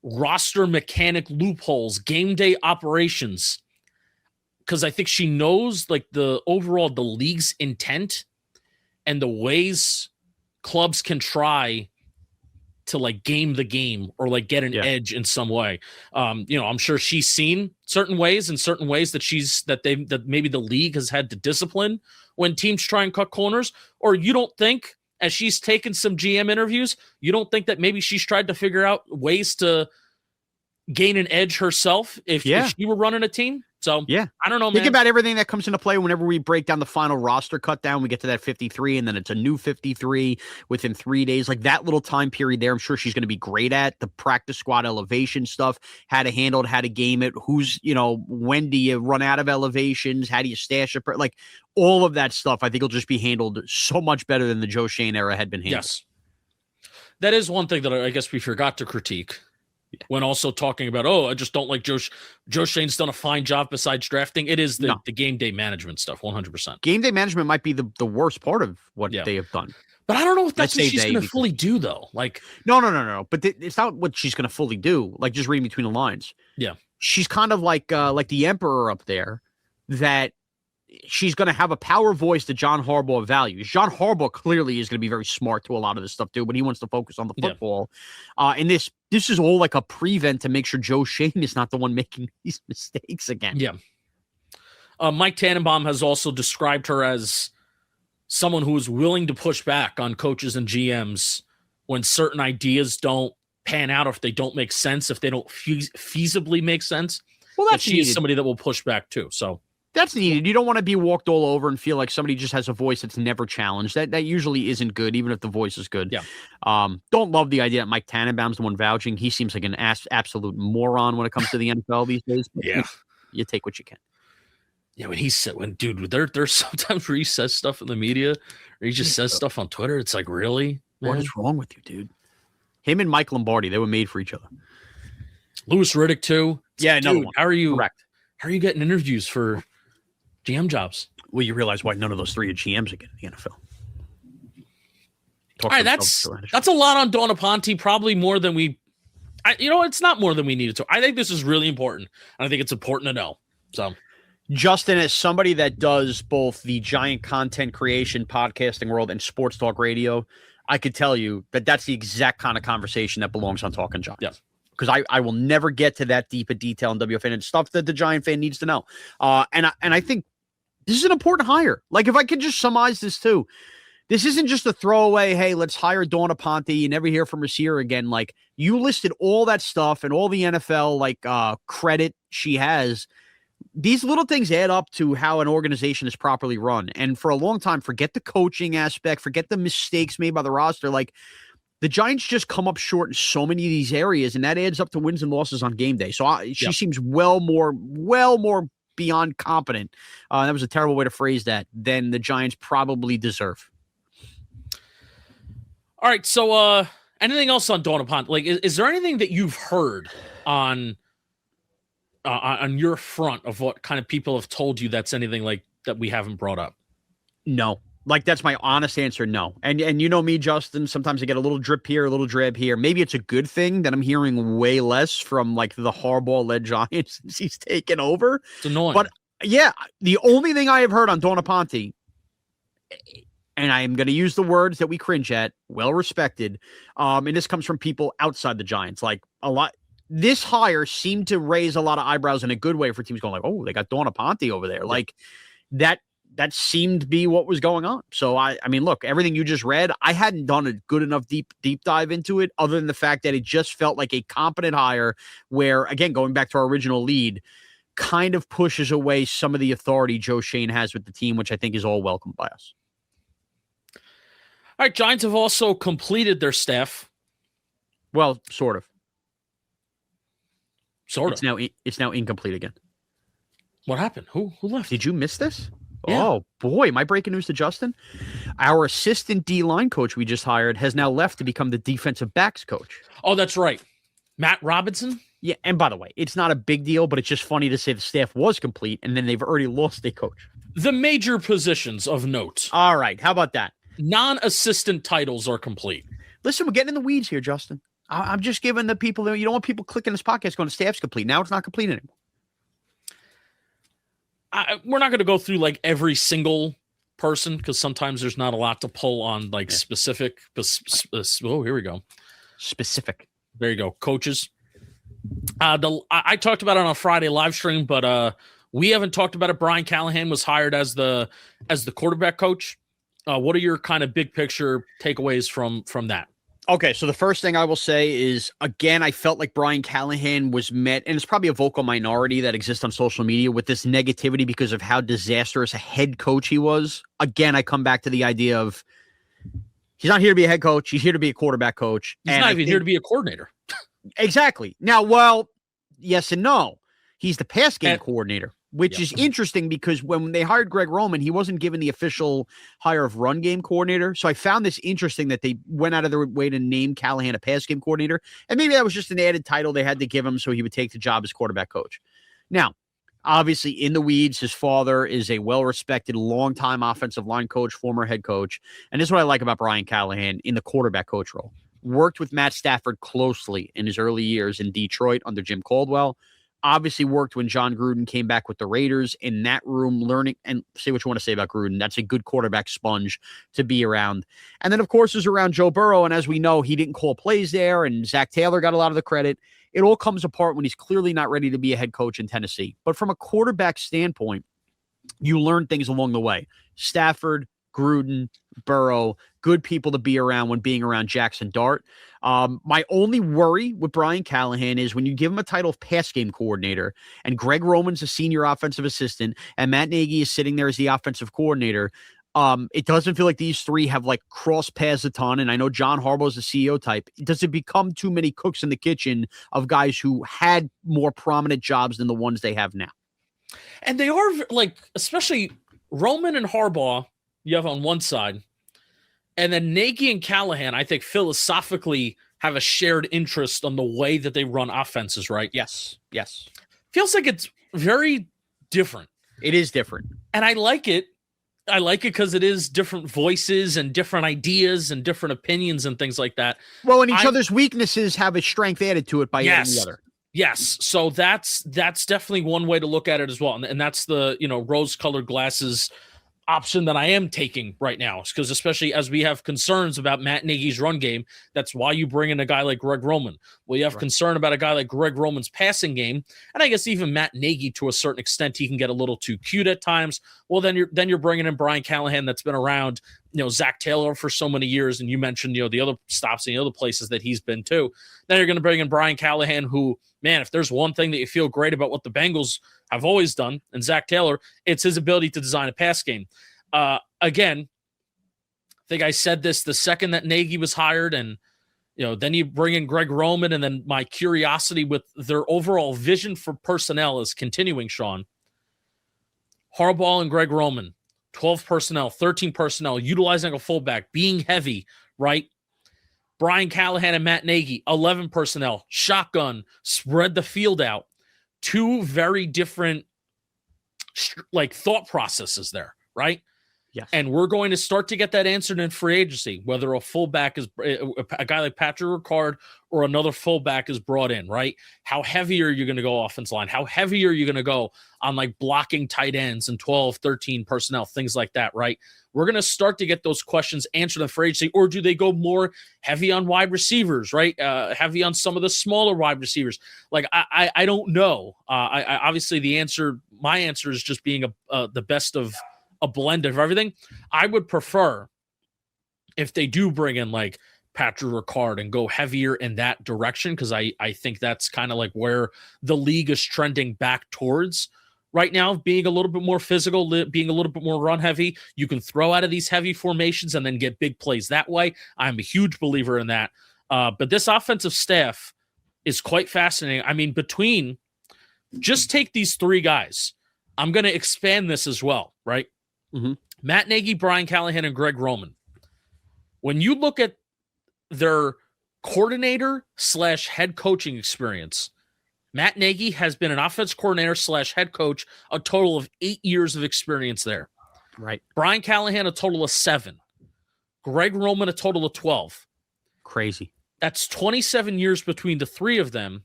roster mechanic loopholes, game day operations. Because I think she knows like the league's intent and the ways clubs can try to like game the game or like get an edge in some way. I'm sure she's seen certain ways that maybe the league has had to discipline when teams try and cut corners. Or you don't think, as she's taken some GM interviews, you don't think that maybe she's tried to figure out ways to gain an edge herself if she were running a team? So yeah, I don't know, man. Think about everything that comes into play whenever we break down the final roster cut down. We get to that 53, and then it's a new 53 within 3 days. Like that little time period there, I'm sure she's going to be great at the practice squad elevation stuff, how to handle it, how to game it, when do you run out of elevations, how do you stash it, like all of that stuff. I think will just be handled so much better than the Joe Schoen era had been handled. Yes. That is one thing that I guess we forgot to critique. Yeah. When also talking about, I just don't like Joe Schoen's done a fine job besides drafting. It is the game day management stuff, 100%. Game day management might be the worst part of what they have done. But I don't know if that's what she's going to fully do, though. Like, no. But it's not what she's going to fully do. Like, just reading between the lines. Yeah, she's kind of like the emperor up there. That she's going to have a power voice that John Harbaugh values. John Harbaugh clearly is going to be very smart to a lot of this stuff too, but he wants to focus on the football. And this is all like a prevent to make sure Joe Schoen is not the one making these mistakes again. Yeah. Mike Tannenbaum has also described her as someone who is willing to push back on coaches and GMs when certain ideas don't pan out, or if they don't make sense, if they don't feasibly make sense. Well, she is somebody that will push back too. So that's needed. You don't want to be walked all over and feel like somebody just has a voice that's never challenged. That usually isn't good, even if the voice is good. Yeah. Don't love the idea that Mike Tannenbaum's the one vouching. He seems like an absolute moron when it comes to the NFL these days. Yeah. You take what you can. Yeah, there's sometimes where he says stuff in the media, or he just says stuff on Twitter. It's like, really? Man? What is wrong with you, dude? Him and Mike Lombardi, they were made for each other. Louis Riddick too. Yeah, another one. How are you? Correct. How are you getting interviews for GM jobs? Well, you realize why none of those three are GMs again in the NFL. All right, that's a lot on Dawn Aponte. Probably more than it's not more than we needed to. I think this is really important, and I think it's important to know. So, Justin, as somebody that does both the giant content creation, podcasting world, and sports talk radio, I could tell you that that's the exact kind of conversation that belongs on Talking Giants. Yes. Because I will never get to that deep a detail in WFN and stuff that the Giant fan needs to know. And I think this is an important hire. Like, if I could just summarize this too, this isn't just a throwaway, hey, let's hire Dawn Aponte. You never hear from her here again. Like, you listed all that stuff and all the NFL credit she has. These little things add up to how an organization is properly run. And for a long time, forget the coaching aspect, forget the mistakes made by the roster. Like, the Giants just come up short in so many of these areas, and that adds up to wins and losses on game day. So she seems well more beyond competent. That was a terrible way to phrase that, than the Giants probably deserve. All right. So anything else on Dawn Aponte? Like, is there anything that you've heard on your front of what kind of people have told you that's anything like that we haven't brought up? No. Like, that's my honest answer, no. And you know me, Justin, sometimes I get a little drip here, a little drab here. Maybe it's a good thing that I'm hearing way less from, like, the Harbaugh-led Giants since he's taken over. It's annoying. But, yeah, the only thing I have heard on Dawn Aponte, and I am going to use the words that we cringe at, well-respected, and this comes from people outside the Giants. Like, a lot. This hire seemed to raise a lot of eyebrows in a good way for teams going like, oh, they got Dawn Aponte over there. Like, that seemed to be what was going on. So, I mean, look, everything you just read, I hadn't done a good enough deep dive into it, other than the fact that it just felt like a competent hire where, again, going back to our original lead, kind of pushes away some of the authority Joe Schoen has with the team, which I think is all welcomed by us. All right, Giants have also completed their staff. Well, sort of. Sort of. It's now incomplete again. What happened? Who left? Did you miss this? Yeah. Oh, boy. My breaking news to Justin. Our assistant D-line coach we just hired has now left to become the defensive backs coach. Oh, that's right. Matt Robinson? Yeah, and by the way, it's not a big deal, but it's just funny to say the staff was complete, and then they've already lost a coach. The major positions of note. All right. How about that? Non-assistant titles are complete. Listen, we're getting in the weeds here, Justin. I'm just giving the people, you don't want people clicking this podcast going, staff's complete. Now it's not complete anymore. We're not going to go through like every single person, because sometimes there's not a lot to pull on, like specific. Oh, here we go. Specific. There you go. Coaches. I talked about it on a Friday live stream, but we haven't talked about it. Brian Callahan was hired as the quarterback coach. What are your kind of big picture takeaways from that? Okay, so the first thing I will say is, again, I felt like Brian Callahan was met, and it's probably a vocal minority that exists on social media with this negativity because of how disastrous a head coach he was. Again, I come back to the idea of he's not here to be a head coach. He's here to be a quarterback coach. He's not even here to be a coordinator. Exactly. Now, well, yes and no. He's the pass game coordinator, which is interesting because when they hired Greg Roman, he wasn't given the official hire of run game coordinator. So I found this interesting that they went out of their way to name Callahan a pass game coordinator. And maybe that was just an added title they had to give him so he would take the job as quarterback coach. Now, obviously, in the weeds, his father is a well-respected, longtime offensive line coach, former head coach. And this is what I like about Brian Callahan in the quarterback coach role. Worked with Matt Stafford closely in his early years in Detroit under Jim Caldwell. Obviously worked when John Gruden came back with the Raiders in that room, learning, and say what you want to say about Gruden. That's a good quarterback sponge to be around. And then, of course, is around Joe Burrow. And as we know, he didn't call plays there, and Zach Taylor got a lot of the credit. It all comes apart when he's clearly not ready to be a head coach in Tennessee. But from a quarterback standpoint, you learn things along the way. Stafford, Gruden, Burrow, good people to be around when being around Jackson Dart. My only worry with Brian Callahan is when you give him a title of pass game coordinator and Greg Roman's a senior offensive assistant and Matt Nagy is sitting there as the offensive coordinator, it doesn't feel like these three have like cross paths a ton. And I know John Harbaugh is a CEO type. Does it become too many cooks in the kitchen of guys who had more prominent jobs than the ones they have now? And they are like, especially Roman and Harbaugh, you have on one side. And then Nagy and Callahan, I think philosophically have a shared interest on the way that they run offenses, right? Yes. Feels like it's very different. It is different. And I like it. I like it because it is different voices and different ideas and different opinions and things like that. Well, and each other's weaknesses have a strength added to it by the other. Yes. So that's definitely one way to look at it as well. And that's the, rose-colored glasses option that I am taking right now, because especially as we have concerns about Matt Nagy's run game, that's why you bring in a guy like Greg Roman. Well, you have concern about a guy like Greg Roman's passing game, and I guess even Matt Nagy to a certain extent, he can get a little too cute at times. Well, then you're bringing in Brian Callahan that's been around, Zach Taylor for so many years, and you mentioned the other stops and the other places that he's been to. Then you're going to bring in Brian Callahan, who, man, if there's one thing that you feel great about what the Bengals have always done, and Zach Taylor, it's his ability to design a pass game. Again, I think I said this the second that Nagy was hired, and then you bring in Greg Roman, and then my curiosity with their overall vision for personnel is continuing, Sean. Harbaugh and Greg Roman, 12 personnel, 13 personnel, utilizing a fullback, being heavy, right? Brian Callahan and Matt Nagy, 11 personnel, shotgun, spread the field out. Two very different thought processes there, right? Yes. And we're going to start to get that answered in free agency, whether a fullback is a guy like Patrick Ricard or another fullback is brought in, right? How heavy are you going to go offense line? How heavy are you going to go on blocking tight ends and 12, 13 personnel, things like that, right? We're going to start to get those questions answered in free agency, or do they go more heavy on wide receivers, right? Heavy on some of the smaller wide receivers. I don't know. I obviously my answer is just being the best of a blend of everything. I would prefer if they do bring in Patrick Ricard and go heavier in that direction, because I think that's kind of where the league is trending back towards right now, being a little bit more physical, being a little bit more run heavy. You can throw out of these heavy formations and then get big plays that way. I'm a huge believer in that. But this offensive staff is quite fascinating. I mean, just take these three guys. I'm going to expand this as well, right? Mm-hmm. Matt Nagy, Brian Callahan, and Greg Roman. When you look at their coordinator / head coaching experience, Matt Nagy has been an offense coordinator / head coach, a total of 8 years of experience there. Right. Brian Callahan, a total of 7. Greg Roman, a total of 12. Crazy. That's 27 years between the three of them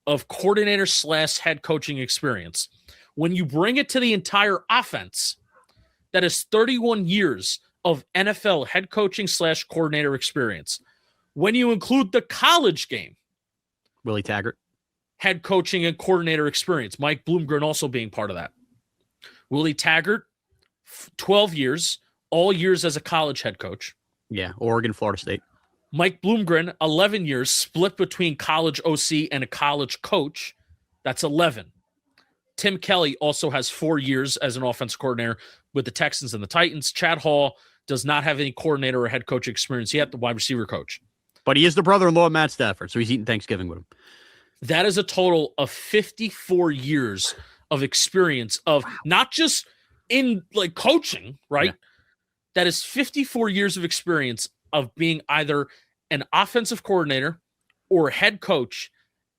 of coordinator / head coaching experience. When you bring it to the entire offense, that is 31 years of NFL head coaching / coordinator experience. When you include the college game, Willie Taggart, head coaching and coordinator experience, Mike Bloomgren also being part of that. Willie Taggart, 12 years, all years as a college head coach. Yeah, Oregon, Florida State. Mike Bloomgren, 11 years, split between college OC and a college coach. That's 11. Tim Kelly also has 4 years as an offensive coordinator with the Texans and the Titans. Chad Hall does not have any coordinator or head coach experience yet, the wide receiver coach. But he is the brother-in-law of Matt Stafford, so he's eating Thanksgiving with him. That is a total of 54 years of experience of not just in like coaching, right? Yeah. That is 54 years of experience of being either an offensive coordinator or head coach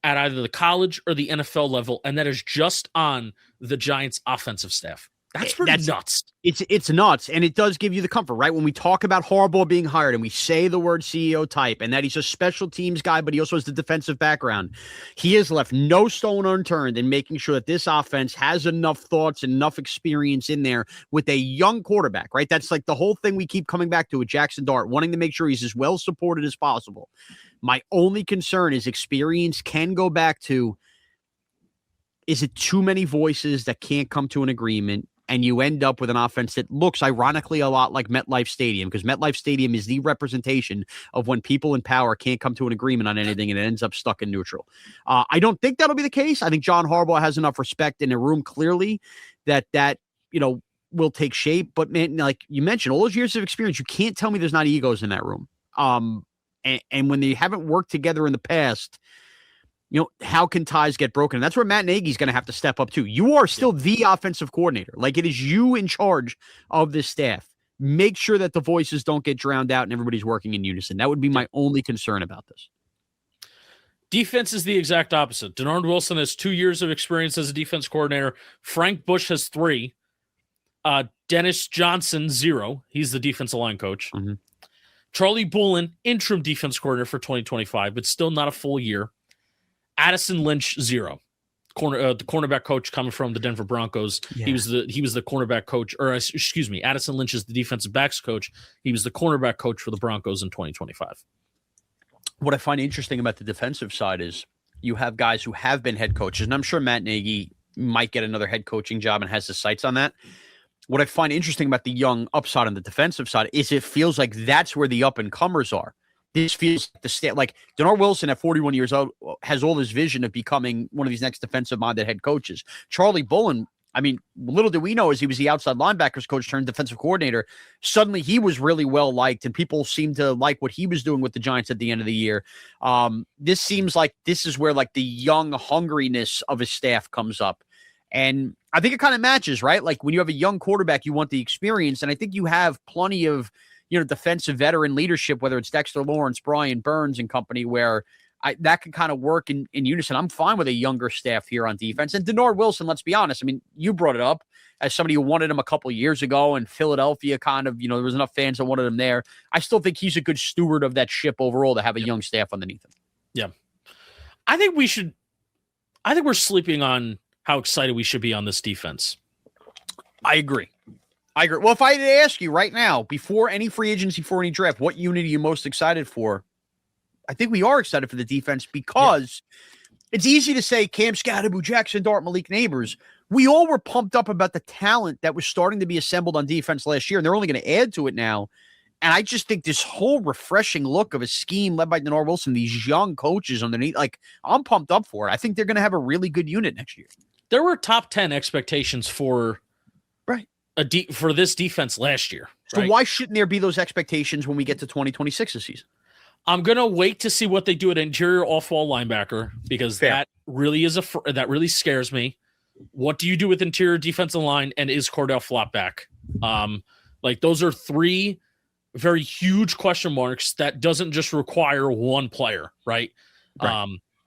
at either the college or the NFL level, and that is just on the Giants' offensive staff. That's nuts. It's nuts, and it does give you the comfort, right? When we talk about Harbaugh being hired and we say the word CEO type and that he's a special teams guy, but he also has the defensive background, he has left no stone unturned in making sure that this offense has enough thoughts and enough experience in there with a young quarterback, right? That's like the whole thing we keep coming back to with Jackson Dart, wanting to make sure he's as well supported as possible. My only concern is experience can go back to, is it too many voices that can't come to an agreement? And you end up with an offense that looks ironically a lot like MetLife Stadium, because MetLife Stadium is the representation of when people in power can't come to an agreement on anything and it ends up stuck in neutral. I don't think that'll be the case. I think John Harbaugh has enough respect in the room clearly that will take shape. But man, like you mentioned, all those years of experience, you can't tell me there's not egos in that room. And when they haven't worked together in the past, how can ties get broken? And that's where Matt Nagy's going to have to step up too. You are still the offensive coordinator. Like, it is you in charge of this staff. Make sure that the voices don't get drowned out and everybody's working in unison. That would be my only concern about this. Defense is the exact opposite. Denard Wilson has 2 years of experience as a defense coordinator. Frank Bush has 3. Dennis Johnson, 0. He's the defensive line coach. Mm-hmm. Charlie Bullen, interim defense coordinator for 2025, but still not a full year. Addison Lynch, 0. The cornerback coach coming from the Denver Broncos. Yeah. He was the cornerback coach, or excuse me, Addison Lynch is the defensive backs coach. He was the cornerback coach for the Broncos in 2025. What I find interesting about the defensive side is you have guys who have been head coaches, and I'm sure Matt Nagy might get another head coaching job and has his sights on that. What I find interesting about the young upside on the defensive side is it feels like that's where the up-and-comers are. This feels like Denard Wilson at 41 years old has all this vision of becoming one of these next defensive-minded head coaches. Charlie Bullen, I mean, little did we know as he was the outside linebackers coach turned defensive coordinator, suddenly he was really well-liked, and people seemed to like what he was doing with the Giants at the end of the year. This seems like this is where like the young hungriness of his staff comes up. And I think it kind of matches, right? Like when you have a young quarterback, you want the experience, and I think you have plenty of defensive veteran leadership, whether it's Dexter Lawrence, Brian Burns and company, where that can kind of work in unison. I'm fine with a younger staff here on defense. And Denard Wilson, let's be honest. I mean, you brought it up as somebody who wanted him a couple of years ago, and Philadelphia kind of, there was enough fans that wanted him there. I still think he's a good steward of that ship overall to have a young staff underneath him. Yeah. I think we're sleeping on how excited we should be on this defense. I agree. Well, if I had to ask you right now, before any free agency, before any draft, what unit are you most excited for? I think we are excited for the defense because it's easy to say Cam Scatterbu, Jackson Dart, Malik Neighbors. We all were pumped up about the talent that was starting to be assembled on defense last year, and they're only going to add to it now. And I just think this whole refreshing look of a scheme led by Denard Wilson, these young coaches underneath, like, I'm pumped up for it. I think they're going to have a really good unit next year. There were top 10 expectations for for this defense last year. So why shouldn't there be those expectations when we get to 2026 this season? I'm going to wait to see what they do at interior off-ball linebacker, because that really that really scares me. What do you do with interior defensive line, and is Cordell Flott back? Like, those are 3 very huge question marks that doesn't just require one player, right?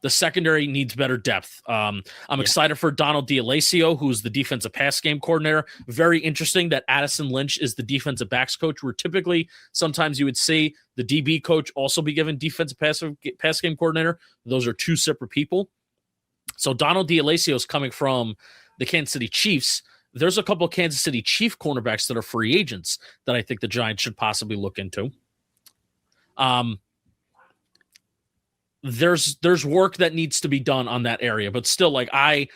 The secondary needs better depth. I'm excited for Donald D'Alessio, who's the defensive pass game coordinator. Very interesting that Addison Lynch is the defensive backs coach, where typically sometimes you would see the DB coach also be given defensive pass game coordinator. Those are 2 separate people. So Donald D'Alessio is coming from the Kansas City Chiefs. There's a couple of Kansas City Chief cornerbacks that are free agents that I think the Giants should possibly look into. There's work that needs to be done on that area, but still, like, I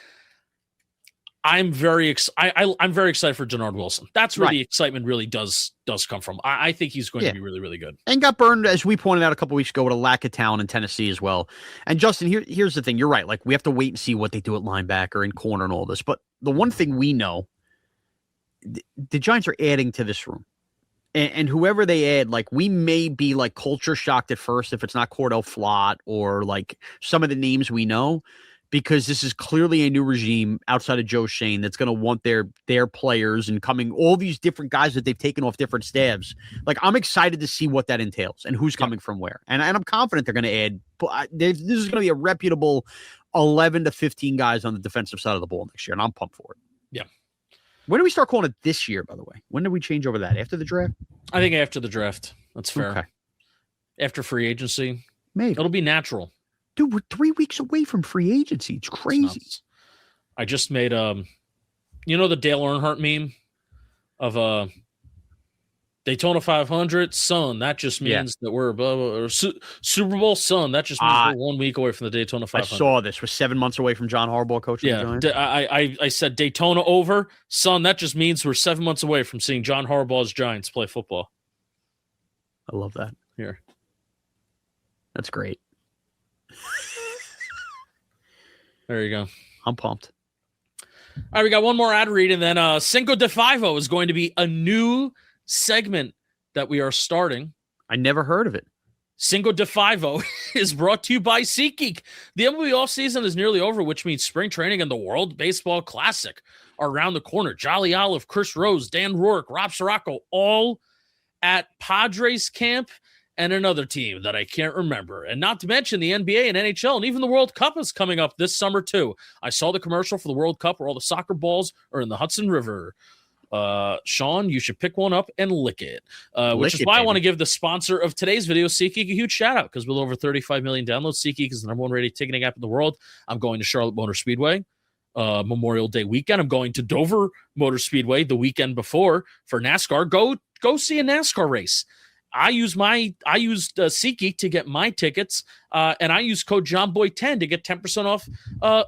I'm very excited for Jannard Wilson. That's where the excitement really does come from. I think he's going to be really, really good. And got burned, as we pointed out a couple weeks ago, with a lack of talent in Tennessee as well. And Justin, here's the thing. You're right. Like, we have to wait and see what they do at linebacker and corner and all this. But the one thing we know, the Giants are adding to this room. And whoever they add, like, we may be like culture shocked at first if it's not Cordell Flott or like some of the names we know, because this is clearly a new regime outside of Joe Schoen that's going to want their players and coming all these different guys that they've taken off different staffs. Like, I'm excited to see what that entails and who's coming from where. And I'm confident they're going to add. This is going to be a reputable 11 to 15 guys on the defensive side of the ball next year, and I'm pumped for it. Yeah. When do we start calling it this year, by the way? When do we change over that? After the draft? I think after the draft. That's fair. Okay. After free agency. Maybe. It'll be natural. Dude, we're 3 weeks away from free agency. It's crazy. I just made the Dale Earnhardt meme of Daytona 500, son. That just means that we're above Super Bowl, son. That just means we're 1 week away from the Daytona 500. I saw this. We're 7 months away from John Harbaugh coaching the Giants. I said Daytona over, son. That just means we're 7 months away from seeing John Harbaugh's Giants play football. I love that. Here. That's great. There you go. I'm pumped. All right, we got one more ad read, and then Cinco de Five-oh is going to be a new segment that we are starting. I never heard of it. Cinco de Five-oh is brought to you by SeatGeek. The MLB offseason is nearly over, which means spring training and the World Baseball Classic are around the corner. Jolly Olive, Chris Rose, Dan Rourke, Rob Sirocco, all at Padres camp and another team that I can't remember. And not to mention the NBA and NHL, and even the World Cup is coming up this summer too. I saw the commercial for the World Cup where all the soccer balls are in the Hudson River. Sean, you should pick one up and lick it. Which is why I want to give the sponsor of today's video, SeatGeek, a huge shout out, because with over 35 million downloads, SeatGeek is the #1 rated ticketing app in the world. I'm going to Charlotte Motor Speedway Memorial Day weekend. I'm going to Dover Motor Speedway the weekend before for NASCAR. Go see a NASCAR race. I used SeatGeek to get my tickets, and I use code JOHNBOY10 to get 10% off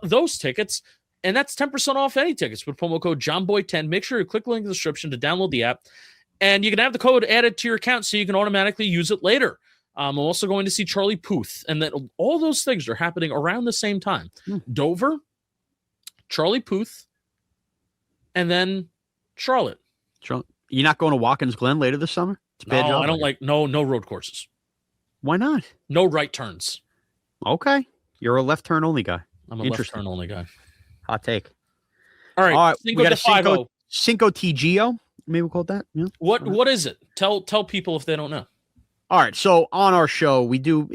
those tickets. And that's 10% off any tickets with promo code JOHNBOY10. Make sure you click the link in the description to download the app. And you can have the code added to your account so you can automatically use it later. I'm also going to see Charlie Puth. And then all those things are happening around the same time. Dover, Charlie Puth, and then Charlotte. You're not going to Watkins Glen later this summer? It's a bad job. I don't like no road courses. Why not? No right turns. Okay. You're a left turn only guy. I'm a left turn only guy. Hot take. All right. We got a Cinco TGO. Maybe we'll call it that. Yeah. What is it? Tell people if they don't know. All right. So on our show, we do.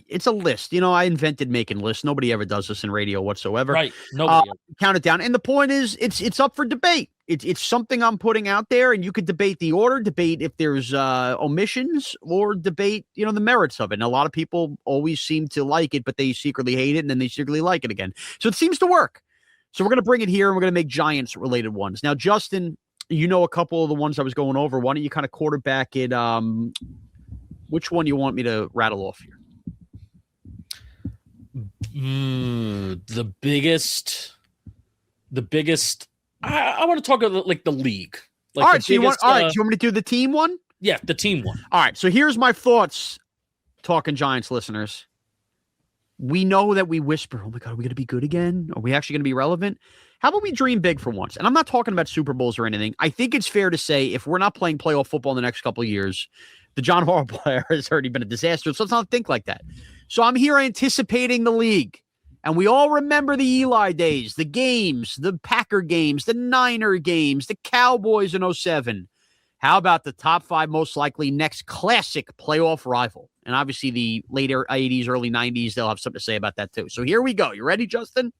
It's a list. I invented making lists. Nobody ever does this in radio whatsoever. Right. Nobody. Count it down. And the point is, it's up for debate. It's something I'm putting out there, and you could debate the order, debate if there's omissions, or debate, the merits of it. And a lot of people always seem to like it, but they secretly hate it, and then they secretly like it again. So it seems to work. So we're going to bring it here, and we're going to make Giants-related ones. Now, Justin, a couple of the ones I was going over. Why don't you kind of quarterback it? Which one do you want me to rattle off here? The biggest. I want to talk about like the league. Like all right, do you want me to do the team one? Yeah, the team one. All right, so here's my thoughts, talking Giants listeners. We know that we whisper, oh my God, are we going to be good again? Are we actually going to be relevant? How about we dream big for once? And I'm not talking about Super Bowls or anything. I think it's fair to say if we're not playing playoff football in the next couple of years, the John Harbaugh era has already been a disaster. So let's not think like that. So I'm here anticipating the league. And we all remember the Eli days, the games, the Packer games, the Niner games, the Cowboys in 07. How about the top 5 most likely next classic playoff rival? And obviously the later 80s, early 90s, they'll have something to say about that too. So here we go. You ready, Justin?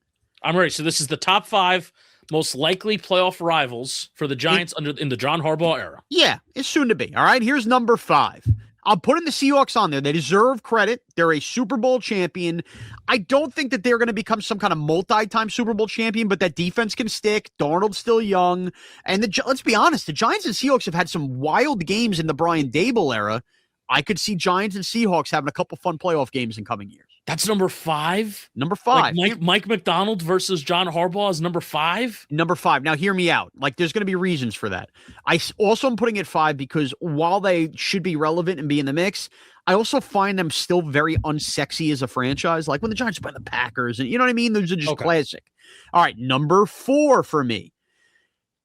I'm ready. So this is the top 5 most likely playoff rivals for the Giants in the John Harbaugh era. Yeah, it's soon to be. All right, here's number 5. I'm putting the Seahawks on there. They deserve credit. They're a Super Bowl champion. I don't think that they're going to become some kind of multi-time Super Bowl champion, but that defense can stick. Darnold's still young. And let's be honest, the Giants and Seahawks have had some wild games in the Brian Dable era. I could see Giants and Seahawks having a couple fun playoff games in coming years. That's number 5? Number 5. Like Mike McDonald versus John Harbaugh is number 5? Number 5. Now, hear me out. Like, there's going to be reasons for that. I also am putting it 5 because while they should be relevant and be in the mix, I also find them still very unsexy as a franchise. Like when the Giants play the Packers, and you know what I mean? Those are just classic. All right, number 4 for me.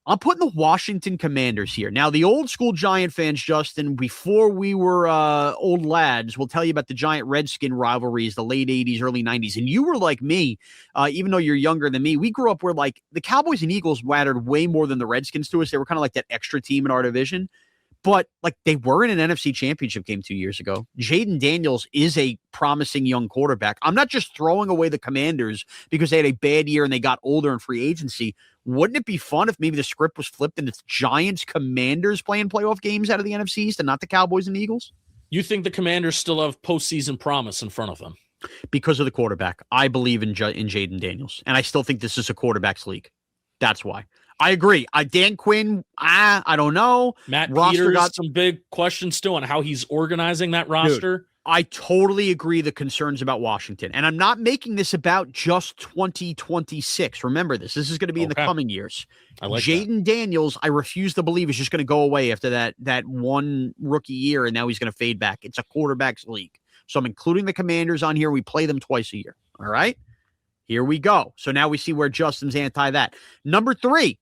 I'm putting the Washington Commanders here. Now, the old school Giant fans, Justin, before we were old lads, will tell you about the Giant Redskin rivalries, the late 80s, early 90s. And you were like me, even though you're younger than me. We grew up where, like, the Cowboys and Eagles mattered way more than the Redskins to us. They were kind of like that extra team in our division. But, like, they were in an NFC championship game 2 years ago. Jaden Daniels is a promising young quarterback. I'm not just throwing away the Commanders because they had a bad year and they got older in free agency. Wouldn't it be fun if maybe the script was flipped and it's Giants, Commanders playing playoff games out of the NFC East and not the Cowboys and Eagles? You think the Commanders still have postseason promise in front of them? Because of the quarterback. I believe in Jaden Daniels, and I still think this is a quarterback's league. That's why. I agree. Dan Quinn, I don't know. Matt Peters got some big questions still on how he's organizing that roster. Dude, I totally agree the concerns about Washington. And I'm not making this about just 2026. Remember this. This is going to be in the coming years. I like Jaden Daniels, I refuse to believe is just going to go away after that one rookie year, and now he's going to fade back. It's a quarterback's league. So I'm including the Commanders on here. We play them twice a year. All right? Here we go. So now we see where Justin's anti that. Number 3.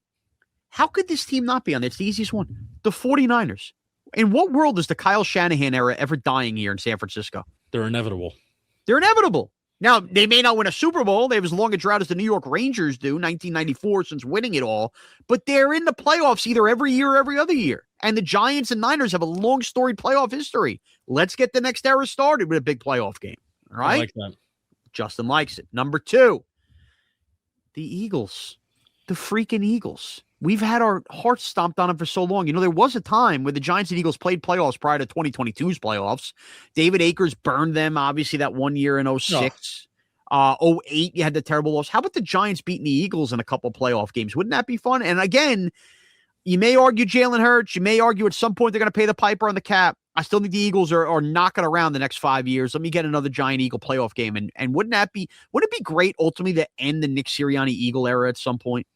How could this team not be on there? It's the easiest one. The 49ers. In what world is the Kyle Shanahan era ever dying here in San Francisco? They're inevitable. They're inevitable. Now, they may not win a Super Bowl. They have as long a drought as the New York Rangers do, 1994, since winning it all. But they're in the playoffs either every year or every other year. And the Giants and Niners have a long, storied playoff history. Let's get the next era started with a big playoff game. All right? I like that. Justin likes it. Number 2, the Eagles. The freaking Eagles. We've had our hearts stomped on them for so long. You know, there was a time where the Giants and Eagles played playoffs prior to 2022's playoffs. David Akers burned them, obviously, that one year in 06. 08, you had the terrible loss. How about the Giants beating the Eagles in a couple playoff games? Wouldn't that be fun? And again, you may argue Jalen Hurts. You may argue at some point they're going to pay the piper on the cap. I still think the Eagles are knocking around the next 5 years. Let me get another Giant Eagle playoff game. And wouldn't it be great ultimately to end the Nick Sirianni Eagle era at some point?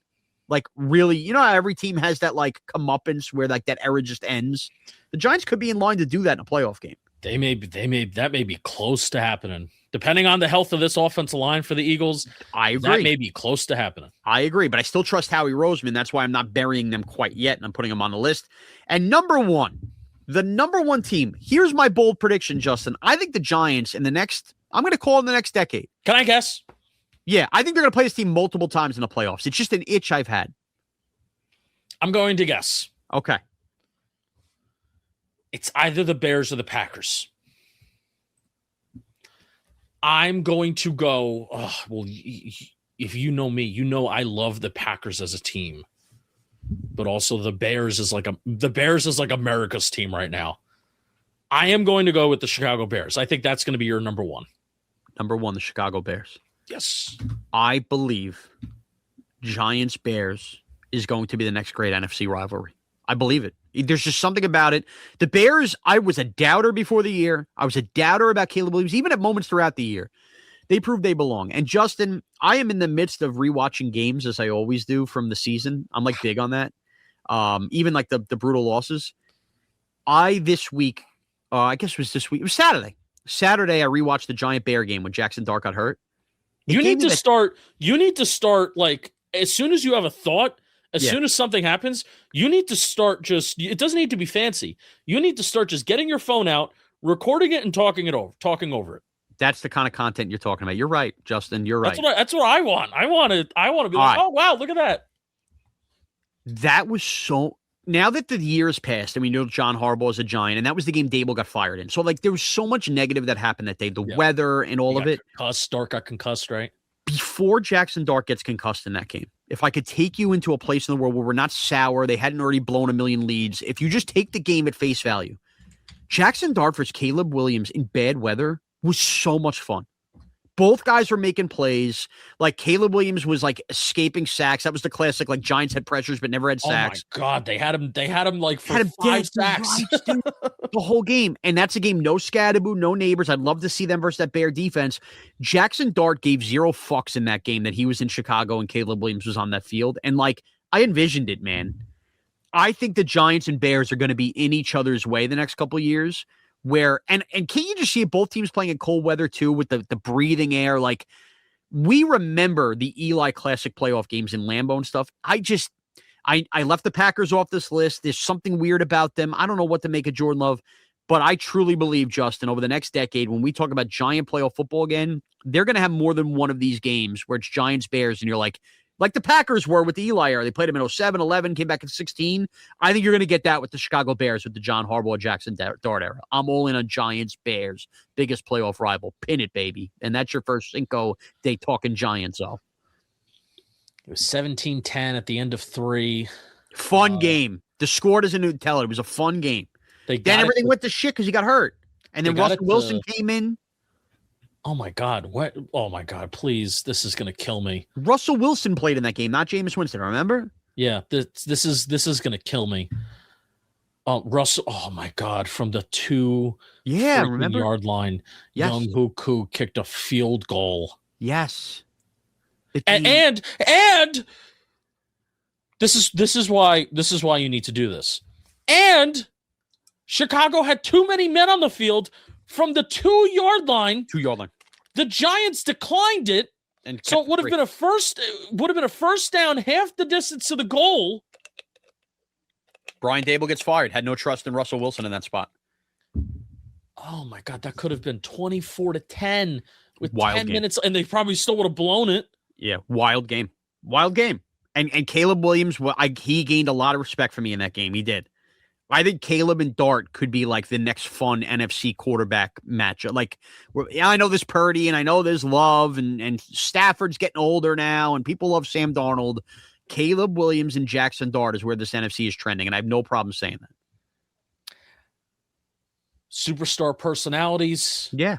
Like, really, you know how every team has that, like, comeuppance where, like, that era just ends? The Giants could be in line to do that in a playoff game. That may be close to happening. Depending on the health of this offensive line for the Eagles, I agree. That may be close to happening. I agree, but I still trust Howie Roseman. That's why I'm not burying them quite yet, and I'm putting them on the list. And number 1, the number 1 team. Here's my bold prediction, Justin. I think the Giants I'm going to call in the next decade. Can I guess? Yeah, I think they're going to play this team multiple times in the playoffs. It's just an itch I've had. I'm going to guess. Okay. It's either the Bears or the Packers. I'm going to go, if you know me, you know I love the Packers as a team. But also the Bears is like America's team right now. I am going to go with the Chicago Bears. I think that's going to be your number 1. Number 1, the Chicago Bears. Yes. I believe Giants-Bears is going to be the next great NFC rivalry. I believe it. There's just something about it. The Bears, I was a doubter before the year. I was a doubter about Caleb Williams, even at moments throughout the year. They proved they belong. And Justin, I am in the midst of rewatching games, as I always do, from the season. I'm like big on that. Even like the brutal losses. This week, I guess it was this week. It was Saturday. Saturday, I rewatched the Giant Bear game when Jackson Dart got hurt. You need to start like as soon as you have a thought, soon as something happens, you need to start it doesn't need to be fancy. You need to start just getting your phone out, recording it and talking over it. That's the kind of content you're talking about. You're right, Justin. You're right. That's what I want. I want to be like, oh wow, look at that. That was so. Now that the years passed and we know John Harbaugh is a Giant, and that was the game Dable got fired in. So, like, there was so much negative that happened that day. The weather and all of it. Dart got concussed, right? Before Jackson Dart gets concussed in that game, if I could take you into a place in the world where we're not sour, they hadn't already blown a million leads. If you just take the game at face value, Jackson Dart versus Caleb Williams in bad weather was so much fun. Both guys were making plays. Like Caleb Williams was like escaping sacks. That was the classic. Like Giants had pressures but never had sacks. Oh my God, they had him like for 5 sacks dude, the whole game. And that's a game. No Scadaboo, no Neighbors. I'd love to see them versus that Bear defense. Jackson Dart gave 0 fucks in that game that he was in Chicago and Caleb Williams was on that field. And like I envisioned it, man. I think the Giants and Bears are going to be in each other's way the next couple of years. Where and can't you just see both teams playing in cold weather too with the breathing air? Like we remember the Eli Classic playoff games in Lambeau and stuff. I left the Packers off this list. There's something weird about them. I don't know what to make of Jordan Love, but I truly believe, Justin, over the next decade, when we talk about Giant playoff football again, they're going to have more than one of these games where it's Giants Bears and you're like the Packers were with the Eli era. They played them in 07, 11, came back in 16. I think you're going to get that with the Chicago Bears with the John Harbaugh, Jackson Dart era. I'm all in on Giants, Bears, biggest playoff rival. Pin it, baby. And that's your first Cinco de talking Giants, though. It was 17-10 at the end of 3. Fun game. The score doesn't tell it. It was a fun game. Then everything went to shit because he got hurt. And then Russell Wilson came in. Oh my God! What? Oh my God! Please, this is gonna kill me. Russell Wilson played in that game, not Jameis Winston. Remember? Yeah. This is gonna kill me. Russell. Oh my God! From the 2 remember yard line, yes. Young Hoku kicked a field goal. Yes. And this is why you need to do this. And Chicago had too many men on the field from the 2 yard line. 2 yard line. The Giants declined it, and so it would have been a first down, half the distance to the goal. Brian Dable gets fired. Had no trust in Russell Wilson in that spot. Oh my God, that could have been 24-10 with wild 10 game. minutes, and they probably still would have blown it. Yeah, wild game. And Caleb Williams, he gained a lot of respect for me in that game. He did. I think Caleb and Dart could be like the next fun NFC quarterback matchup. Like, I know there's Purdy and I know there's Love and Stafford's getting older now and people love Sam Darnold. Caleb Williams and Jackson Dart is where this NFC is trending, and I have no problem saying that. Superstar personalities. Yeah.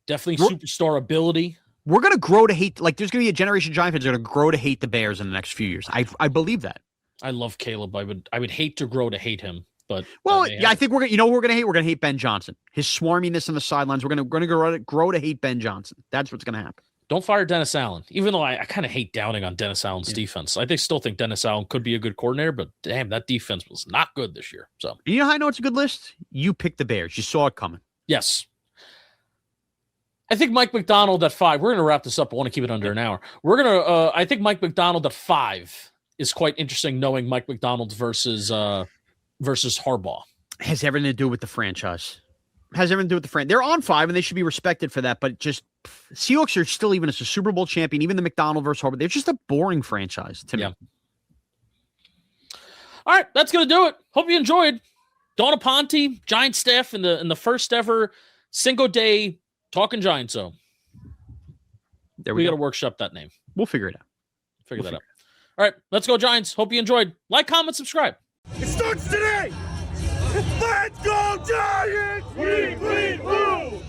Definitely superstar ability. We're going to grow to hate, like there's going to be a generation of Giant fans that are going to grow to hate the Bears in the next few years. I believe that. I love Caleb. I would hate to grow to hate him, but I think we're going to hate. We're going to hate Ben Johnson. His swarminess on the sidelines. We're going to grow to hate Ben Johnson. That's what's going to happen. Don't fire Dennis Allen. Even though I kind of hate doubting on Dennis Allen's defense, I still think Dennis Allen could be a good coordinator. But damn, that defense was not good this year. So you know how I know it's a good list? You picked the Bears. You saw it coming. Yes. I think Mike McDonald at 5. We're going to wrap this up. I want to keep it under an hour. I think Mike McDonald at 5 is quite interesting, knowing Mike McDonald versus Harbaugh. Has everything to do with the franchise. They're on 5, and they should be respected for that. But just Seahawks are still, even as a Super Bowl champion, even the McDonald versus Harbaugh, they're just a boring franchise to me. All right, that's going to do it. Hope you enjoyed. Dawn Aponte, Giant staff in the first ever Cinco de Talking Giants. So we got to workship that name. We'll figure it out. Figure that out. All right, let's go Giants. Hope you enjoyed. Like, comment, subscribe. It starts today. Let's go Giants! We woo!